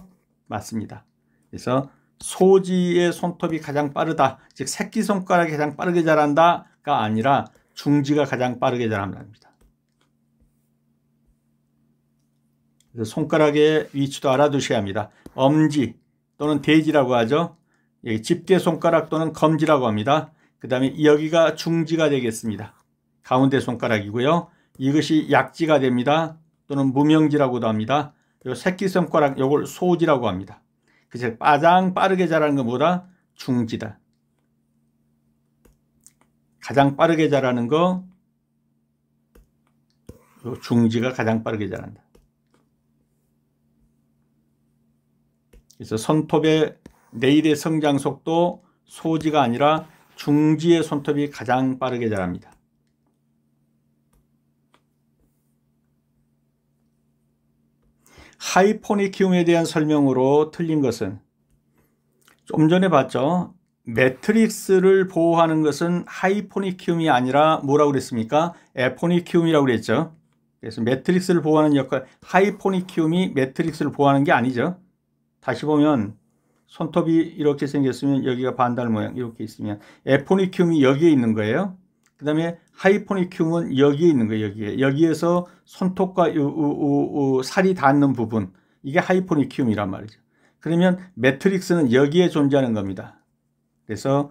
맞습니다. 그래서 소지의 손톱이 가장 빠르다. 즉 새끼손가락이 가장 빠르게 자란다가 아니라 중지가 가장 빠르게 자랍니다. 그래서 손가락의 위치도 알아두셔야 합니다. 엄지 또는 대지라고 하죠. 여기 집게 손가락 또는 검지라고 합니다. 그 다음에 여기가 중지가 되겠습니다. 가운데 손가락이고요. 이것이 약지가 됩니다. 또는 무명지라고도 합니다. 요 새끼손가락 요걸 소지라고 합니다. 그래서 가장 빠르게 자라는 것보다 중지다. 가장 빠르게 자라는 거 요 중지가 가장 빠르게 자란다. 그래서 손톱의 네일의 성장 속도 소지가 아니라 중지의 손톱이 가장 빠르게 자랍니다. 하이포니큐움에 대한 설명으로 틀린 것은 좀 전에 봤죠. 매트릭스를 보호하는 것은 하이포니큐움이 아니라 뭐라고 그랬습니까? 에포니큐움이라고 그랬죠. 그래서 매트릭스를 보호하는 역할, 하이포니큐움이 매트릭스를 보호하는 게 아니죠. 다시 보면 손톱이 이렇게 생겼으면 여기가 반달 모양 이렇게 있으면 에포니큐움이 여기에 있는 거예요. 그 다음에 하이포니큐움은 여기에 있는 거예요. 여기에서 손톱과 살이 닿는 부분, 이게 하이포니큐움이란 말이죠. 그러면 매트릭스는 여기에 존재하는 겁니다. 그래서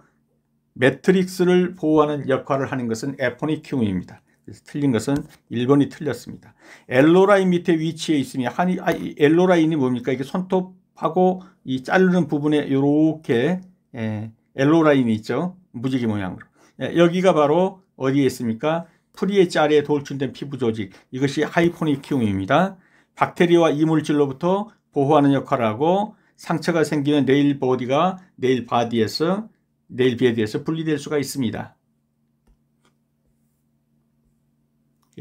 매트릭스를 보호하는 역할을 하는 것은 에포니큐움입니다. 그래서 틀린 것은 1번이 틀렸습니다. 엘로라인 밑에 위치해 있으면 엘로라인이 뭡니까? 이게 손톱하고 이 자르는 부분에 이렇게 엘로라인이 있죠. 무지개 모양으로. 여기가 바로 어디에 있습니까? 프리의 자리에 돌출된 피부 조직. 이것이 하이포니큐움입니다. 박테리아와 이물질로부터 보호하는 역할을 하고 상처가 생기면 네일 베드에서 분리될 수가 있습니다.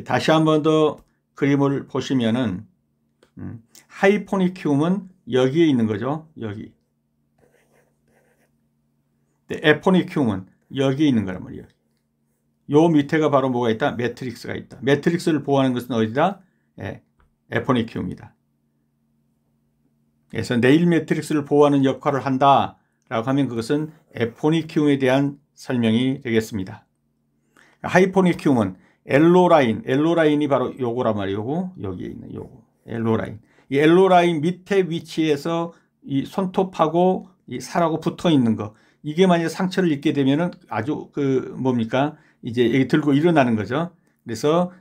다시 한 번 더 그림을 보시면은 하이포니큐움은 여기에 있는 거죠. 여기. 에포니큐움은 여기에 있는 거란 말이에요. 요 밑에가 바로 뭐가 있다? 매트릭스가 있다. 매트릭스를 보호하는 것은 어디다? 에포니큐움이다. 그래서 네일 매트릭스를 보호하는 역할을 한다라고 하면 그것은 에포니큐움에 대한 설명이 되겠습니다. 하이포니큐움은 엘로라인이 바로 요거란 말이고 여기에 있는 요거 엘로라인. 이 엘로라인 밑에 위치해서 이 손톱하고 이 살하고 붙어 있는 거. 이게 만약에 상처를 입게 되면은 아주 뭡니까? 이제 여기 들고 일어나는 거죠. 그래서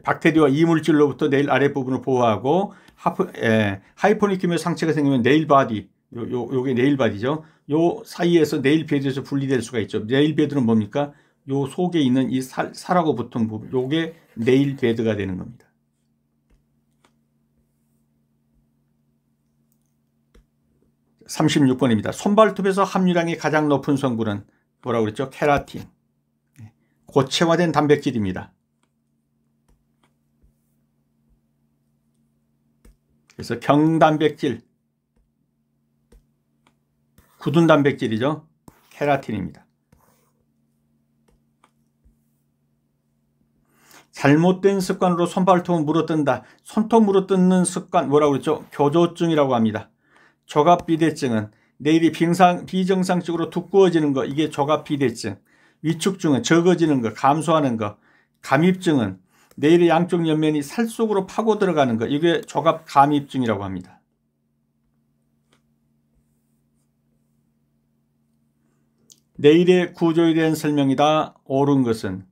박테리아와 이물질로부터 네일 아랫부분을 보호하고 하이포니큐움에 상처가 생기면 네일 바디, 요게 네일 바디죠. 요 사이에서 네일 베드에서 분리될 수가 있죠. 네일 베드는 뭡니까? 요 속에 있는 이 살하고 붙은 부분, 요게 네일 베드가 되는 겁니다. (36번입니다) 손발톱에서 함유량이 가장 높은 성분은 뭐라고 그랬죠? 케라틴. 고체화된 단백질입니다. 그래서 경단백질, 굳은 단백질이죠. 케라틴입니다. 잘못된 습관으로 손발톱을 물어뜯는다. 손톱 물어뜯는 습관 뭐라고 그랬죠? 교조증이라고 합니다. 조갑비대증은 네일이 비정상적으로 두꺼워지는 거, 이게 조갑비대증. 위축증은 적어지는 거, 감소하는 거. 감입증은 네일의 양쪽 옆면이 살 속으로 파고 들어가는 거, 이게 조갑감입증이라고 합니다. 네일의 구조에 대한 설명이다. 옳은 것은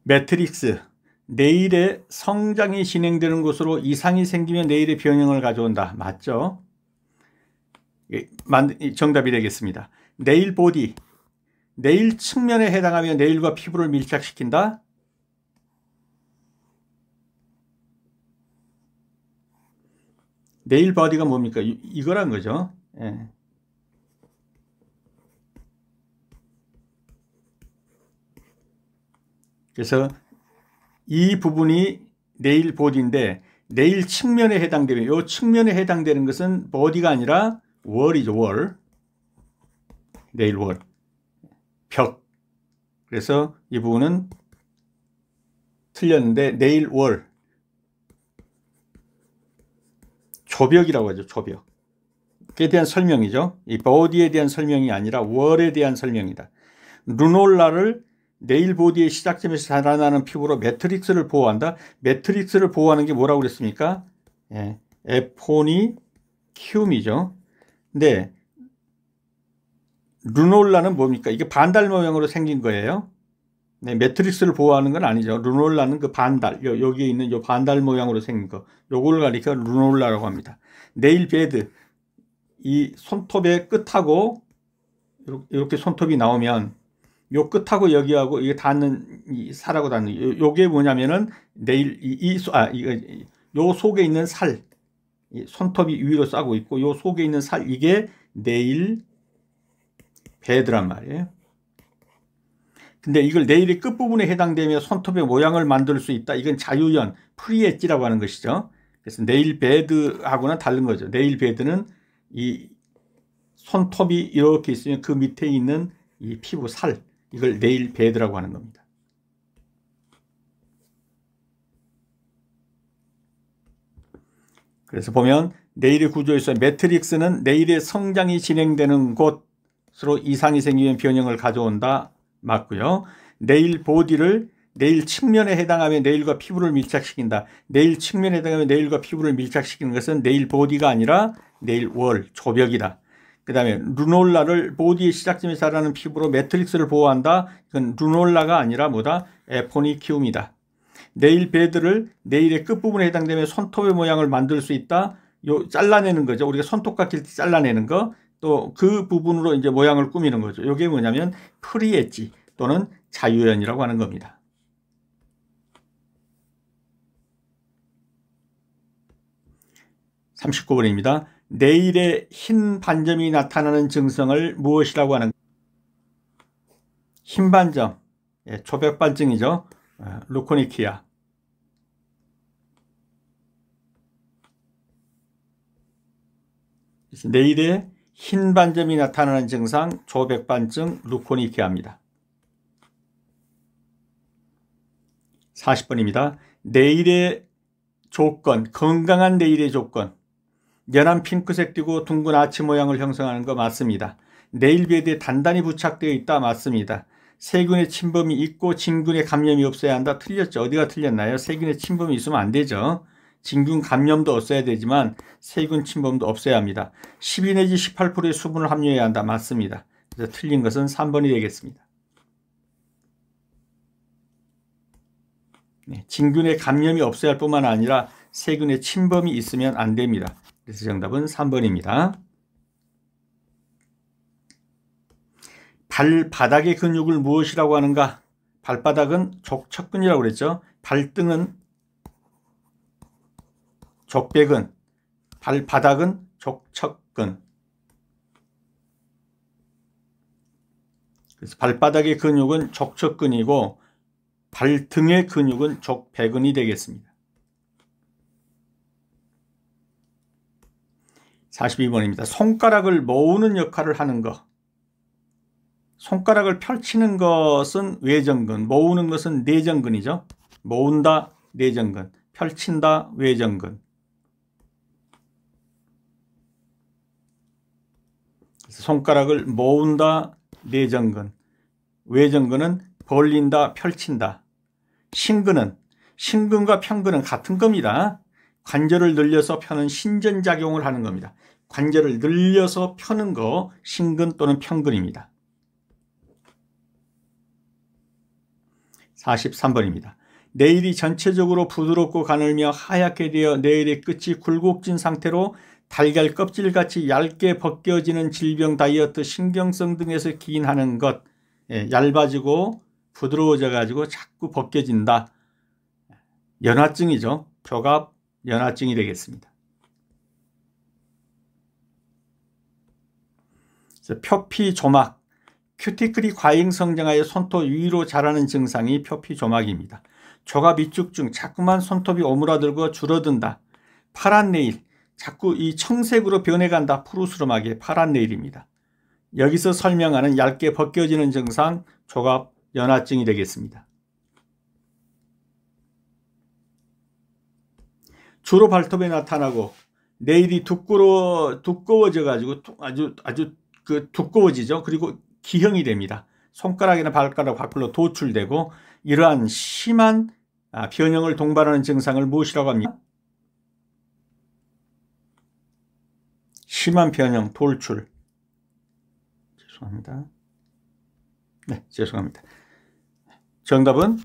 매트릭스, 네일의 성장이 진행되는 곳으로 이상이 생기면 네일의 변형을 가져온다. 맞죠? 정답이 되겠습니다. 네일 보디, 네일 측면에 해당하며 네일과 피부를 밀착시킨다. 네일 바디가 뭡니까? 이거란 거죠. 그래서 이 부분이 네일 보디인데 네일 측면에 해당되면, 이 측면에 해당되는 것은 보디가 아니라 월이죠. 월. 네일 월. 벽. 그래서 이 부분은 틀렸는데 네일 월. 조벽이라고 하죠. 조벽. 그에 대한 설명이죠. 이 보디에 대한 설명이 아니라 월에 대한 설명이다. 루놀라를 네일 보디의 시작점에서 자라나는 피부로 매트릭스를 보호한다. 매트릭스를 보호하는 게 뭐라고 그랬습니까? 에포니큐움이죠. 근데 루놀라는 뭡니까? 이게 반달 모양으로 생긴 거예요. 네, 매트릭스를 보호하는 건 아니죠. 루놀라는 그 반달, 여기에 있는 요 반달 모양으로 생긴 거, 요걸 가리켜 루놀라라고 합니다. 네일 베드, 이 손톱의 끝하고 이렇게 손톱이 나오면 요 끝하고 여기하고 이게 닿는, 이 살하고 닿는, 요게 뭐냐면은 네일 요 속에 있는 살, 이 손톱이 위로 싸고 있고 요 속에 있는 살, 이게 네일 베드란 말이에요. 근데 이걸 네일의 끝부분에 해당되며 손톱의 모양을 만들 수 있다. 이건 자유연, 프리 엣지라고 하는 것이죠. 그래서 네일 베드하고는 다른 거죠. 네일 베드는 이 손톱이 이렇게 있으면 그 밑에 있는 이 피부 살, 이걸 네일 베드라고 하는 겁니다. 그래서 보면 네일의 구조에서 매트릭스는 네일의 성장이 진행되는 곳으로 이상이 생기면 변형을 가져온다. 맞고요. 네일 보디를 네일 측면에 해당하면 네일과 피부를 밀착시킨다. 네일 측면에 해당하면 네일과 피부를 밀착시키는 것은 네일 보디가 아니라 네일 월, 조벽이다. 그 다음에 루놀라를 보디의 시작점에 자라는 피부로 매트릭스를 보호한다. 이건 루놀라가 아니라 뭐다? 에포니키움이다. 네일 베드를 네일의 끝부분에 해당되면 손톱의 모양을 만들 수 있다. 요 잘라내는 거죠. 우리가 손톱과 낄 때 잘라내는 거. 또 그 부분으로 이제 모양을 꾸미는 거죠. 이게 뭐냐면 프리 엣지 또는 자유연이라고 하는 겁니다. (39번입니다) 네일에 흰 반점이 나타나는 증상을 무엇이라고 하는가? 흰 반점, 초백반증이죠. 루코니키아. 네일에 흰 반점이 나타나는 증상, 조백반증, 루코니키아입니다. 40번입니다. 네일의 조건, 건강한 네일의 조건. 연한 핑크색 띠고 둥근 아치 모양을 형성하는 거 맞습니다. 네일 베드에 단단히 부착되어 있다. 맞습니다. 세균의 침범이 있고 진균의 감염이 없어야 한다. 틀렸죠. 어디가 틀렸나요? 세균의 침범이 있으면 안 되죠. 진균 감염도 없어야 되지만 세균 침범도 없어야 합니다. 12 내지 18%의 수분을 함유해야 한다. 맞습니다. 그래서 틀린 것은 3번이 되겠습니다. 진균의 감염이 없어야 할 뿐만 아니라 세균의 침범이 있으면 안 됩니다. 그래서 정답은 3번입니다. 발바닥의 근육을 무엇이라고 하는가? 발바닥은 족척근이라고 그랬죠. 발등은 족배근, 발바닥은 족척근. 그래서 발바닥의 근육은 족척근이고 발등의 근육은 족배근이 되겠습니다. 42번입니다. 손가락을 모으는 역할을 하는 것. 손가락을 펼치는 것은 외전근, 모으는 것은 내전근이죠. 모은다, 내전근, 펼친다, 외전근. 손가락을 모은다, 내전근, 외전근은 벌린다, 펼친다. 신근과 편근은 같은 겁니다. 관절을 늘려서 펴는 신전작용을 하는 겁니다. 관절을 늘려서 펴는 거 신근 또는 편근입니다. 43번입니다. 네일이 전체적으로 부드럽고 가늘며 하얗게 되어 네일의 끝이 굴곡진 상태로 달걀 껍질같이 얇게 벗겨지는 질병, 다이어트, 신경성 등에서 기인하는 것. 얇아지고 부드러워져 가지고 자꾸 벗겨진다. 연화증이죠. 조갑 연화증이 되겠습니다. 표피조막, 큐티클이 과잉 성장하여 손톱 위로 자라는 증상이 표피조막입니다. 조갑 위축증, 자꾸만 손톱이 오므라들고 줄어든다. 파란 네일, 자꾸 이 청색으로 변해간다. 푸르스름하게 파란 네일입니다. 여기서 설명하는 얇게 벗겨지는 증상, 조갑 연화증이 되겠습니다. 주로 발톱에 나타나고 네일이 두꺼워져 가지고 아주 두꺼워지죠. 그리고 기형이 됩니다. 손가락이나 발가락 밖으로 도출되고 이러한 심한 변형을 동반하는 증상을 무엇이라고 합니까? 심한 변형, 돌출. 죄송합니다. 네, 죄송합니다. 정답은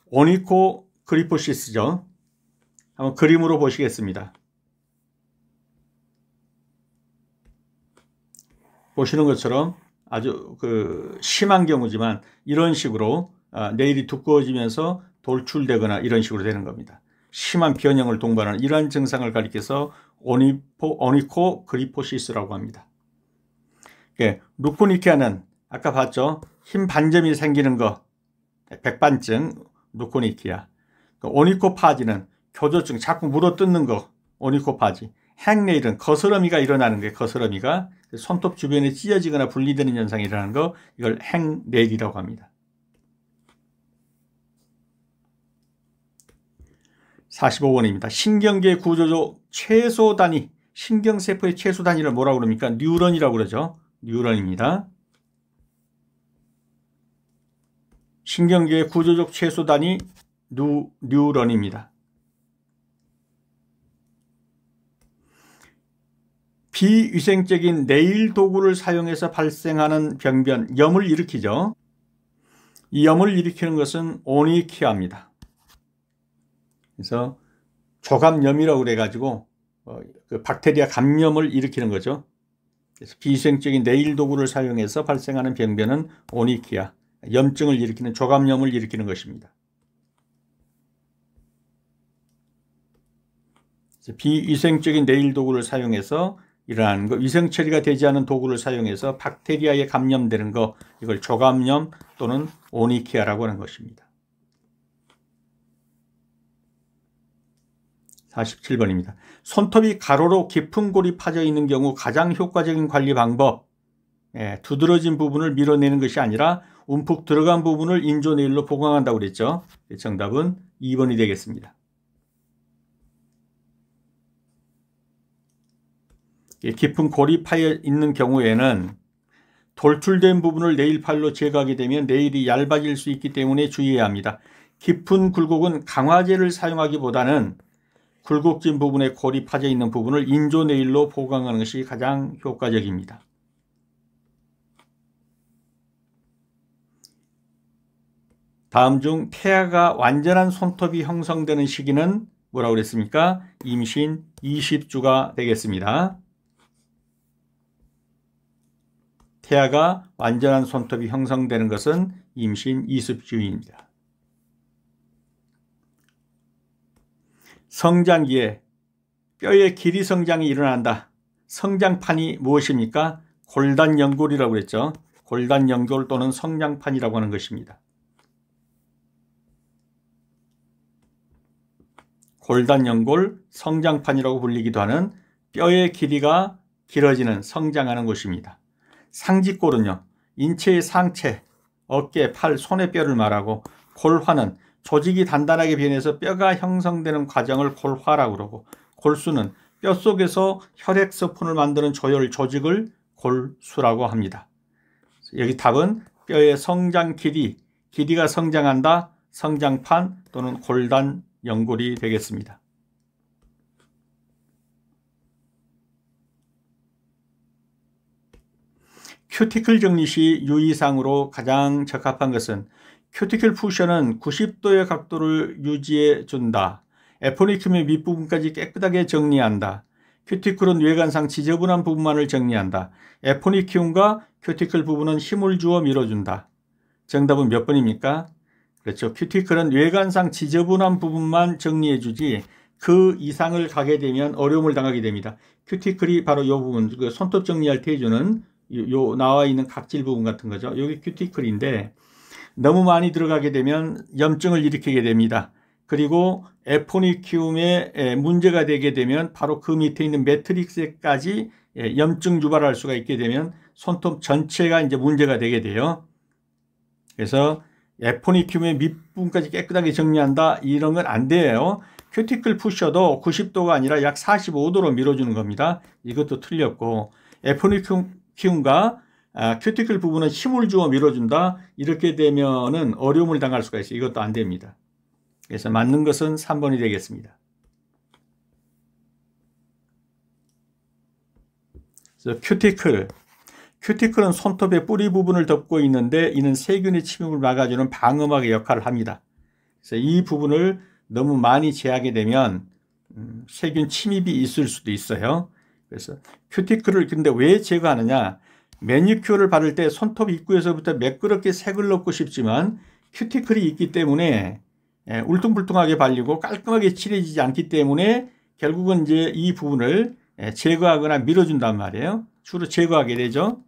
오니코그리포시스죠. 한번 그림으로 보시겠습니다. 보시는 것처럼 아주 심한 경우지만 이런 식으로 네일이 두꺼워지면서 돌출되거나 이런 식으로 되는 겁니다. 심한 변형을 동반하는 이러한 증상을 가리켜서 오니코그리포시스라고 합니다. 루코니키아는 아까 봤죠? 흰 반점이 생기는 거, 백반증, 루코니키아. 오니코파지는 교조증, 자꾸 물어뜯는 거, 오니코파지. 행네일은 거스러미가 일어나는 거예요. 거스러미가 손톱 주변에 찢어지거나 분리되는 현상이 일어나는 거, 이걸 행네일이라고 합니다. 45번입니다. 신경계 구조적 최소 단위, 신경세포의 최소 단위를 뭐라고 그럽니까? 뉴런이라고 그러죠. 뉴런입니다. 신경계의 구조적 최소 단위 뉴런입니다. 비위생적인 네일 도구를 사용해서 발생하는 병변, 염을 일으키죠. 이 염을 일으키는 것은 오니키아입니다. 그래서 조감염이라고 그래가지고 그 박테리아 감염을 일으키는 거죠. 그래서 비위생적인 네일 도구를 사용해서 발생하는 병변은 오니키아, 염증을 일으키는 조감염을 일으키는 것입니다. 비위생적인 네일 도구를 사용해서 일어나는 거, 위생 처리가 되지 않은 도구를 사용해서 박테리아에 감염되는 거, 이걸 조감염 또는 오니키아라고 하는 것입니다. 47번입니다. 손톱이 가로로 깊은 골이 파져 있는 경우 가장 효과적인 관리 방법, 두드러진 부분을 밀어내는 것이 아니라 움푹 들어간 부분을 인조네일로 보강한다고 그랬죠. 정답은 2번이 되겠습니다. 깊은 골이 파여 있는 경우에는 돌출된 부분을 네일 파일로 제거하게 되면 네일이 얇아질 수 있기 때문에 주의해야 합니다. 깊은 굴곡은 강화제를 사용하기보다는 굴곡진 부분에 골이 파져 있는 부분을 인조 네일로 보강하는 것이 가장 효과적입니다. 다음 중 태아가 완전한 손톱이 형성되는 시기는 뭐라고 그랬습니까? 임신 20주가 되겠습니다. 태아가 완전한 손톱이 형성되는 것은 임신 20주입니다. 성장기에 뼈의 길이 성장이 일어난다. 성장판이 무엇입니까? 골단연골이라고 그랬죠. 골단연골 또는 성장판이라고 하는 것입니다. 골단연골, 성장판이라고 불리기도 하는 뼈의 길이가 길어지는, 성장하는 곳입니다. 상직골은요, 인체의 상체, 어깨, 팔, 손의 뼈를 말하고, 골화는 조직이 단단하게 변해서 뼈가 형성되는 과정을 골화라고 그러고, 골수는 뼈속에서 혈액서푼을 만드는 조혈 조직을 골수라고 합니다. 여기 답은 뼈의 성장 길이가 성장한다, 성장판 또는 골단 연골이 되겠습니다. 큐티클 정리 시 유의사항으로 가장 적합한 것은 큐티클 푸셔는 90도의 각도를 유지해 준다. 에포니큐의 밑부분까지 깨끗하게 정리한다. 큐티클은 외관상 지저분한 부분만을 정리한다. 에포니큐과 큐티클 부분은 힘을 주어 밀어준다. 정답은 몇 번입니까? 그렇죠. 큐티클은 외관상 지저분한 부분만 정리해 주지 그 이상을 가게 되면 어려움을 당하게 됩니다. 큐티클이 바로 이 부분, 그 손톱 정리할 때 해주는 요 나와 있는 각질 부분 같은 거죠. 여기 큐티클인데 너무 많이 들어가게 되면 염증을 일으키게 됩니다. 그리고 에포니큐움에 문제가 되게 되면 바로 그 밑에 있는 매트릭스까지 염증 유발할 수가 있게 되면 손톱 전체가 이제 문제가 되게 돼요. 그래서 에포니큐움의 밑부분까지 깨끗하게 정리한다, 이런 건 안 돼요. 큐티클 푸셔도 90도가 아니라 약 45도로 밀어주는 겁니다. 이것도 틀렸고, 에포니큐움과 큐티클 부분은 힘을 주어 밀어준다, 이렇게 되면은 어려움을 당할 수가 있어요. 이것도 안 됩니다. 그래서 맞는 것은 3번이 되겠습니다. 그래서 큐티클은 손톱의 뿌리 부분을 덮고 있는데 이는 세균의 침입을 막아주는 방어막의 역할을 합니다. 그래서 이 부분을 너무 많이 제하게 되면 세균 침입이 있을 수도 있어요. 그래서 큐티클을 근데 왜 제거하느냐? 매니큐어를 바를 때 손톱 입구에서부터 매끄럽게 색을 넣고 싶지만 큐티클이 있기 때문에 울퉁불퉁하게 발리고 깔끔하게 칠해지지 않기 때문에 결국은 이제 이 부분을 제거하거나 밀어준단 말이에요. 주로 제거하게 되죠.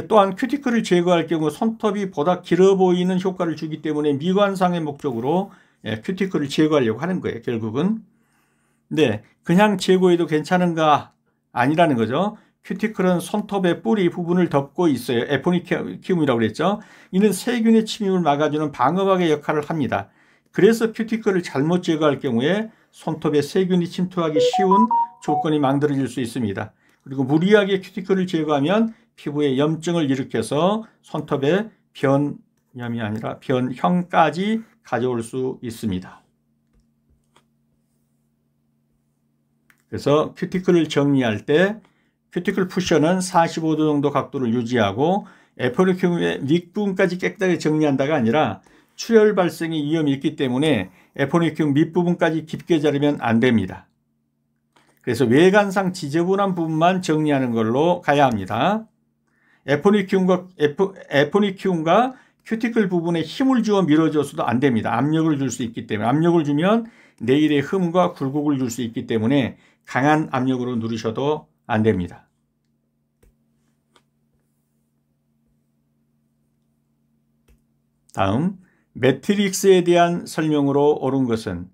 또한 큐티클을 제거할 경우 손톱이 보다 길어 보이는 효과를 주기 때문에 미관상의 목적으로 큐티클을 제거하려고 하는 거예요, 결국은. 근데 그냥 제거해도 괜찮은가? 아니라는 거죠. 큐티클은 손톱의 뿌리 부분을 덮고 있어요. 에포니큐움이라고 그랬죠. 이는 세균의 침입을 막아주는 방어막의 역할을 합니다. 그래서 큐티클을 잘못 제거할 경우에 손톱에 세균이 침투하기 쉬운 조건이 만들어질 수 있습니다. 그리고 무리하게 큐티클을 제거하면 피부에 염증을 일으켜서 손톱에 변염이 아니라 변형까지 가져올 수 있습니다. 그래서 큐티클을 정리할 때 큐티클 쿠션은 45도 정도 각도를 유지하고 에포니큐움의 밑부분까지 깨끗하게 정리한다가 아니라 출혈 발생의 위험이 있기 때문에 에포니큐움 밑부분까지 깊게 자르면 안 됩니다. 그래서 외관상 지저분한 부분만 정리하는 걸로 가야 합니다. 에포니큐움과 큐티클 부분에 힘을 주어 밀어줘서도 안 됩니다. 압력을 줄 수 있기 때문에. 압력을 주면 네일에 흠과 굴곡을 줄 수 있기 때문에 강한 압력으로 누르셔도 안 됩니다. 다음, 매트릭스에 대한 설명으로 옳은 것은,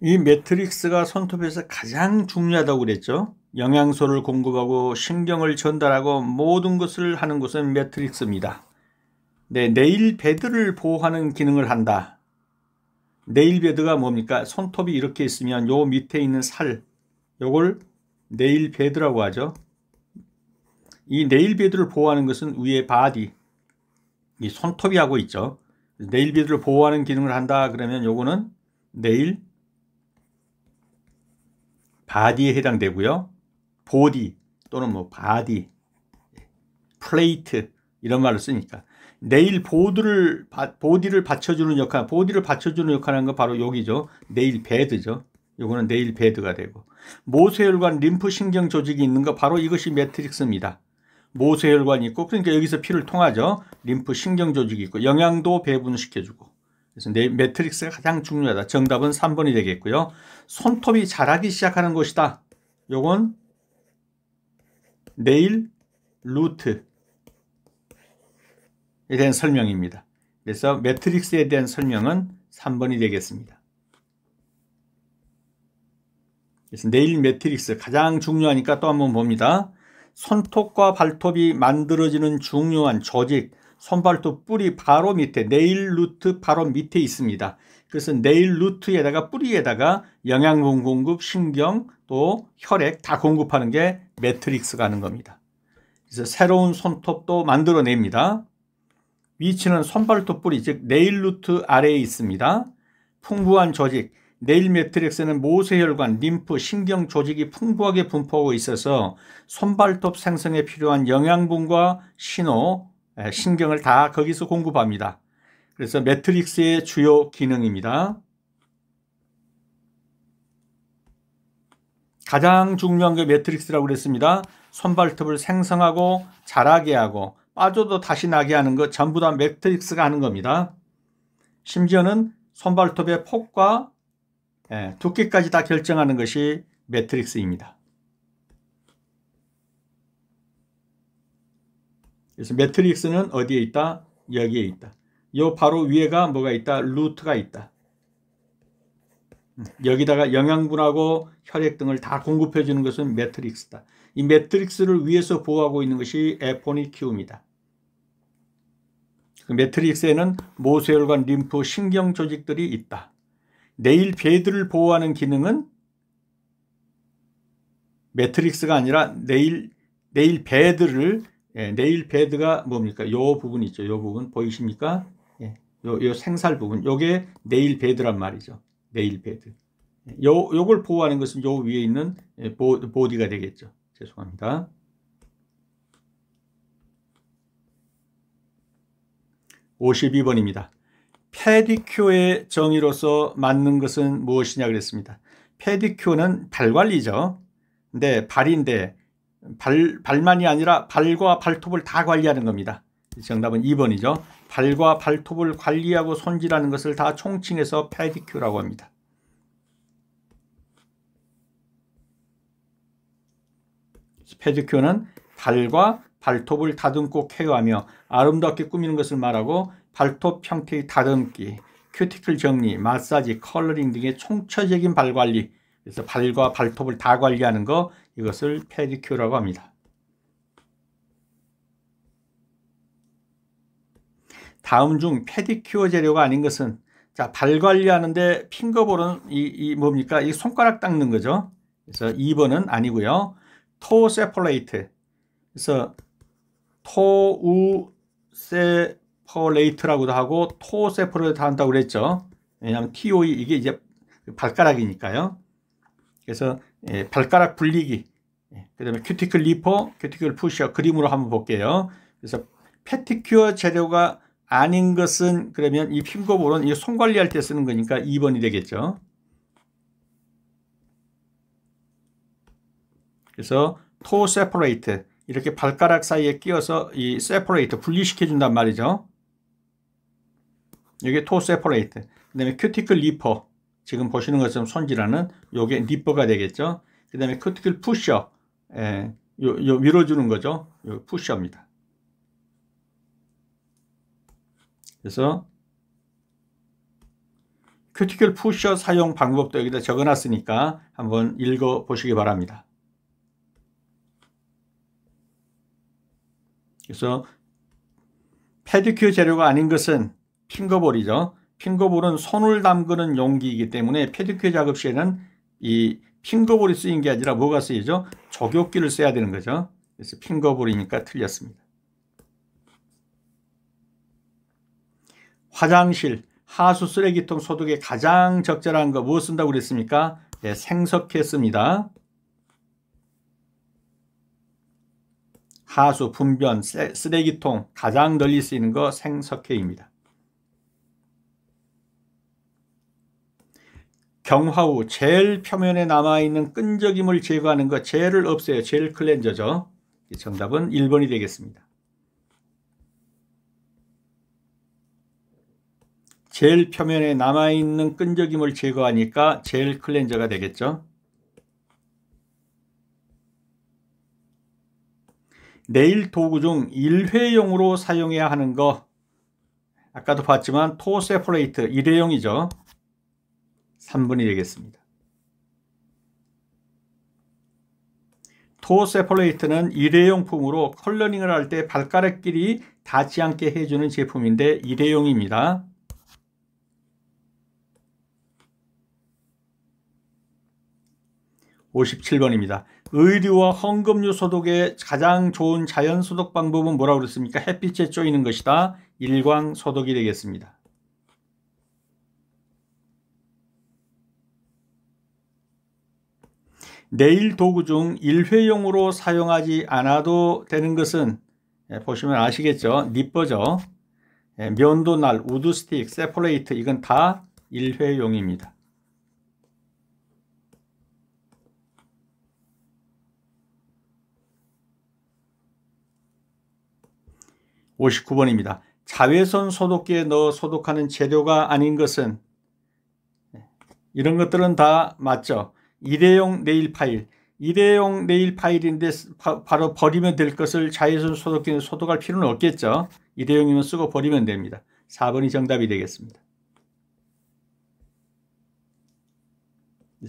이 매트릭스가 손톱에서 가장 중요하다고 그랬죠. 영양소를 공급하고 신경을 전달하고 모든 것을 하는 것은 매트릭스입니다. 네, 네일 베드를 보호하는 기능을 한다. 네일 베드가 뭡니까? 손톱이 이렇게 있으면 요 밑에 있는 살, 요걸 네일 베드라고 하죠. 이 네일 베드를 보호하는 것은 위에 바디, 이 손톱이 하고 있죠. 네일 베드를 보호하는 기능을 한다 그러면 요거는 네일 바디에 해당되고요. 보디 또는 뭐 바디, 플레이트 이런 말을 쓰니까 네일 보디를 받쳐주는 역할, 보디를 받쳐주는 역할하는 거 바로 여기죠. 네일 베드죠. 요거는 네일 베드가 되고, 모세혈관 림프 신경 조직이 있는 거 바로 이것이 매트릭스입니다. 모세혈관이 있고, 그러니까 여기서 피를 통하죠. 림프 신경 조직이 있고 영양도 배분시켜주고. 그래서 매트릭스가 가장 중요하다. 정답은 3번이 되겠고요. 손톱이 자라기 시작하는 곳이다. 요건 네일 루트에 대한 설명입니다. 그래서 매트릭스에 대한 설명은 3번이 되겠습니다. 그래서 네일 매트릭스 가장 중요하니까 또 한번 봅니다. 손톱과 발톱이 만들어지는 중요한 조직, 손발톱 뿌리 바로 밑에, 네일 루트 바로 밑에 있습니다. 그래서 네일 루트에다가 뿌리에다가 영양분 공급, 신경, 또 혈액 다 공급하는 게 매트릭스가 하는 겁니다. 그래서 새로운 손톱도 만들어냅니다. 위치는 손발톱 뿌리, 즉 네일 루트 아래에 있습니다. 풍부한 조직, 네일 매트릭스는 모세혈관, 림프, 신경 조직이 풍부하게 분포하고 있어서 손발톱 생성에 필요한 영양분과 신호, 신경을 다 거기서 공급합니다. 그래서 매트릭스의 주요 기능입니다. 가장 중요한 게 매트릭스라고 그랬습니다. 손발톱을 생성하고 자라게 하고 빠져도 다시 나게 하는 것 전부 다 매트릭스가 하는 겁니다. 심지어는 손발톱의 폭과 두께까지 다 결정하는 것이 매트릭스입니다. 그래서 매트릭스는 어디에 있다? 여기에 있다. 요 바로 위에가 뭐가 있다? 루트가 있다. 여기다가 영양분하고 혈액 등을 다 공급해 주는 것은 매트릭스다. 이 매트릭스를 위에서 보호하고 있는 것이 에포니큐움이다. 그 매트릭스에는 모세혈관, 림프, 신경 조직들이 있다. 네일 베드를 보호하는 기능은 매트릭스가 아니라 네일 베드를, 네일 베드가 뭡니까? 요 부분 있죠. 요 부분 보이십니까? 요 생살 부분, 요게 네일 베드란 말이죠. 네일 베드. 요걸 보호하는 것은 요 위에 있는 보디가 되겠죠. 죄송합니다. 52번입니다. 페디큐어의 정의로서 맞는 것은 무엇이냐 그랬습니다. 페디큐어는 발 관리죠. 근데 발인데 발만이 아니라 발과 발톱을 다 관리하는 겁니다. 정답은 2번이죠. 발과 발톱을 관리하고 손질하는 것을 다 총칭해서 페디큐어라고 합니다. 페디큐어는 발과 발톱을 다듬고 케어하며 아름답게 꾸미는 것을 말하고 발톱 형태의 다듬기, 큐티클 정리, 마사지, 컬러링 등의 총체적인 발관리, 그래서 발과 발톱을 다 관리하는 거, 이것을 페디큐어라고 합니다. 다음 중 페디큐어 재료가 아닌 것은 자, 발 관리하는데 핑거볼은 뭡니까? 이 손가락 닦는 거죠. 그래서 2번은 아니고요. 토 세퍼레이트. 그래서 토우 세퍼레이트라고도 하고 토 세퍼레이트 한다고 그랬죠. 왜냐하면 TOE 이게 이제 발가락이니까요. 그래서 발가락 분리기. 그다음에 큐티클 리퍼, 큐티클 푸셔 그림으로 한번 볼게요. 그래서 패티큐어 재료가 아닌 것은 그러면 이 핑거볼은 이 손 관리할 때 쓰는 거니까 2번이 되겠죠. 그래서 토 세퍼레이트 이렇게 발가락 사이에 끼워서 이 세퍼레이트 분리시켜 준단 말이죠. 이게 토 세퍼레이트. 그다음에 큐티클 리퍼 지금 보시는 것처럼 손질하는 요게 리퍼가 되겠죠. 그다음에 큐티클 푸셔 요 밀어주는 거죠. 요 푸셔입니다. 그래서 큐티클 푸셔 사용 방법도 여기다 적어놨으니까 한번 읽어보시기 바랍니다. 그래서 페디큐어 재료가 아닌 것은 핑거볼이죠. 핑거볼은 손을 담그는 용기이기 때문에 페디큐어 작업 시에는 이 핑거볼이 쓰인 게 아니라 뭐가 쓰이죠? 조교기를 써야 되는 거죠. 그래서 핑거볼이니까 틀렸습니다. 화장실, 하수 쓰레기통 소독에 가장 적절한 거 뭐 쓴다고 그랬습니까? 네, 생석회 씁니다. 하수, 분변, 쓰레기통 가장 널리 쓰이는 거 생석회입니다. 경화 후 젤 표면에 남아있는 끈적임을 제거하는 거 젤을 없애요. 젤 클렌저죠. 정답은 1번이 되겠습니다. 젤 표면에 남아있는 끈적임을 제거하니까 젤 클렌저가 되겠죠. 네일 도구 중 일회용으로 사용해야 하는 거 아까도 봤지만 토 세퍼레이트 일회용이죠. 3번이 되겠습니다. 토 세퍼레이트는 일회용품으로 컬러링을 할 때 발가락끼리 닿지 않게 해주는 제품인데 일회용입니다. (57번입니다) 의류와 헝겊류 소독의 가장 좋은 자연 소독 방법은 뭐라고 그랬습니까? 햇빛에 쪼이는 것이다. 일광 소독이 되겠습니다. 네일 도구 중 일회용으로 사용하지 않아도 되는 것은 보시면 아시겠죠? 니퍼죠. 면도날, 우드스틱, 세퍼레이트 이건 다 일회용입니다. 59번입니다. 자외선 소독기에 넣어 소독하는 재료가 아닌 것은 이런 것들은 다 맞죠. 일회용 네일 파일. 일회용 네일 파일인데 바로 버리면 될 것을 자외선 소독기에 소독할 필요는 없겠죠. 일회용이면 쓰고 버리면 됩니다. 4번이 정답이 되겠습니다.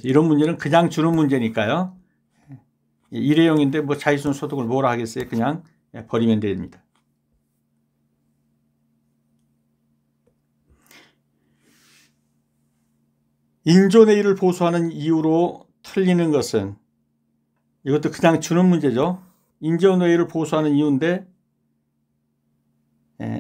이런 문제는 그냥 주는 문제니까요. 일회용인데 뭐 자외선 소독을 뭐라 하겠어요. 그냥 버리면 됩니다. 인조 네일을 보수하는 이유로 틀리는 것은 이것도 그냥 주는 문제죠. 인조 네일을 보수하는 이유인데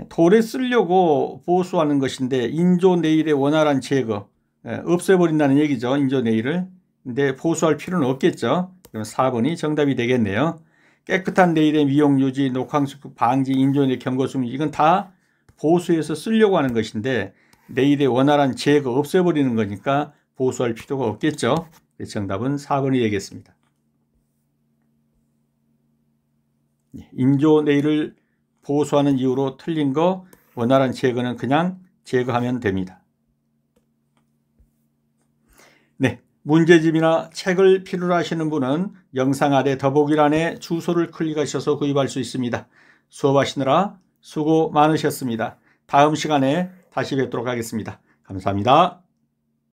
돌에 쓰려고 보수하는 것인데 인조 네일의 원활한 제거 없애버린다는 얘기죠. 인조 네일을. 근데 보수할 필요는 없겠죠. 그럼 4번이 정답이 되겠네요. 깨끗한 네일의 미용 유지, 녹황수 방지, 인조 네일 경고 숨기 이건 다 보수해서 쓰려고 하는 것인데 네일의 원활한 제거 없애버리는 거니까 보수할 필요가 없겠죠. 정답은 4번이 되겠습니다. 인조 네일을 보수하는 이유로 틀린 거 원활한 제거는 그냥 제거하면 됩니다. 네, 문제집이나 책을 필요로 하시는 분은 영상 아래 더보기란에 주소를 클릭하셔서 구입할 수 있습니다. 수업하시느라 수고 많으셨습니다. 다음 시간에 다시 뵙도록 하겠습니다. 감사합니다.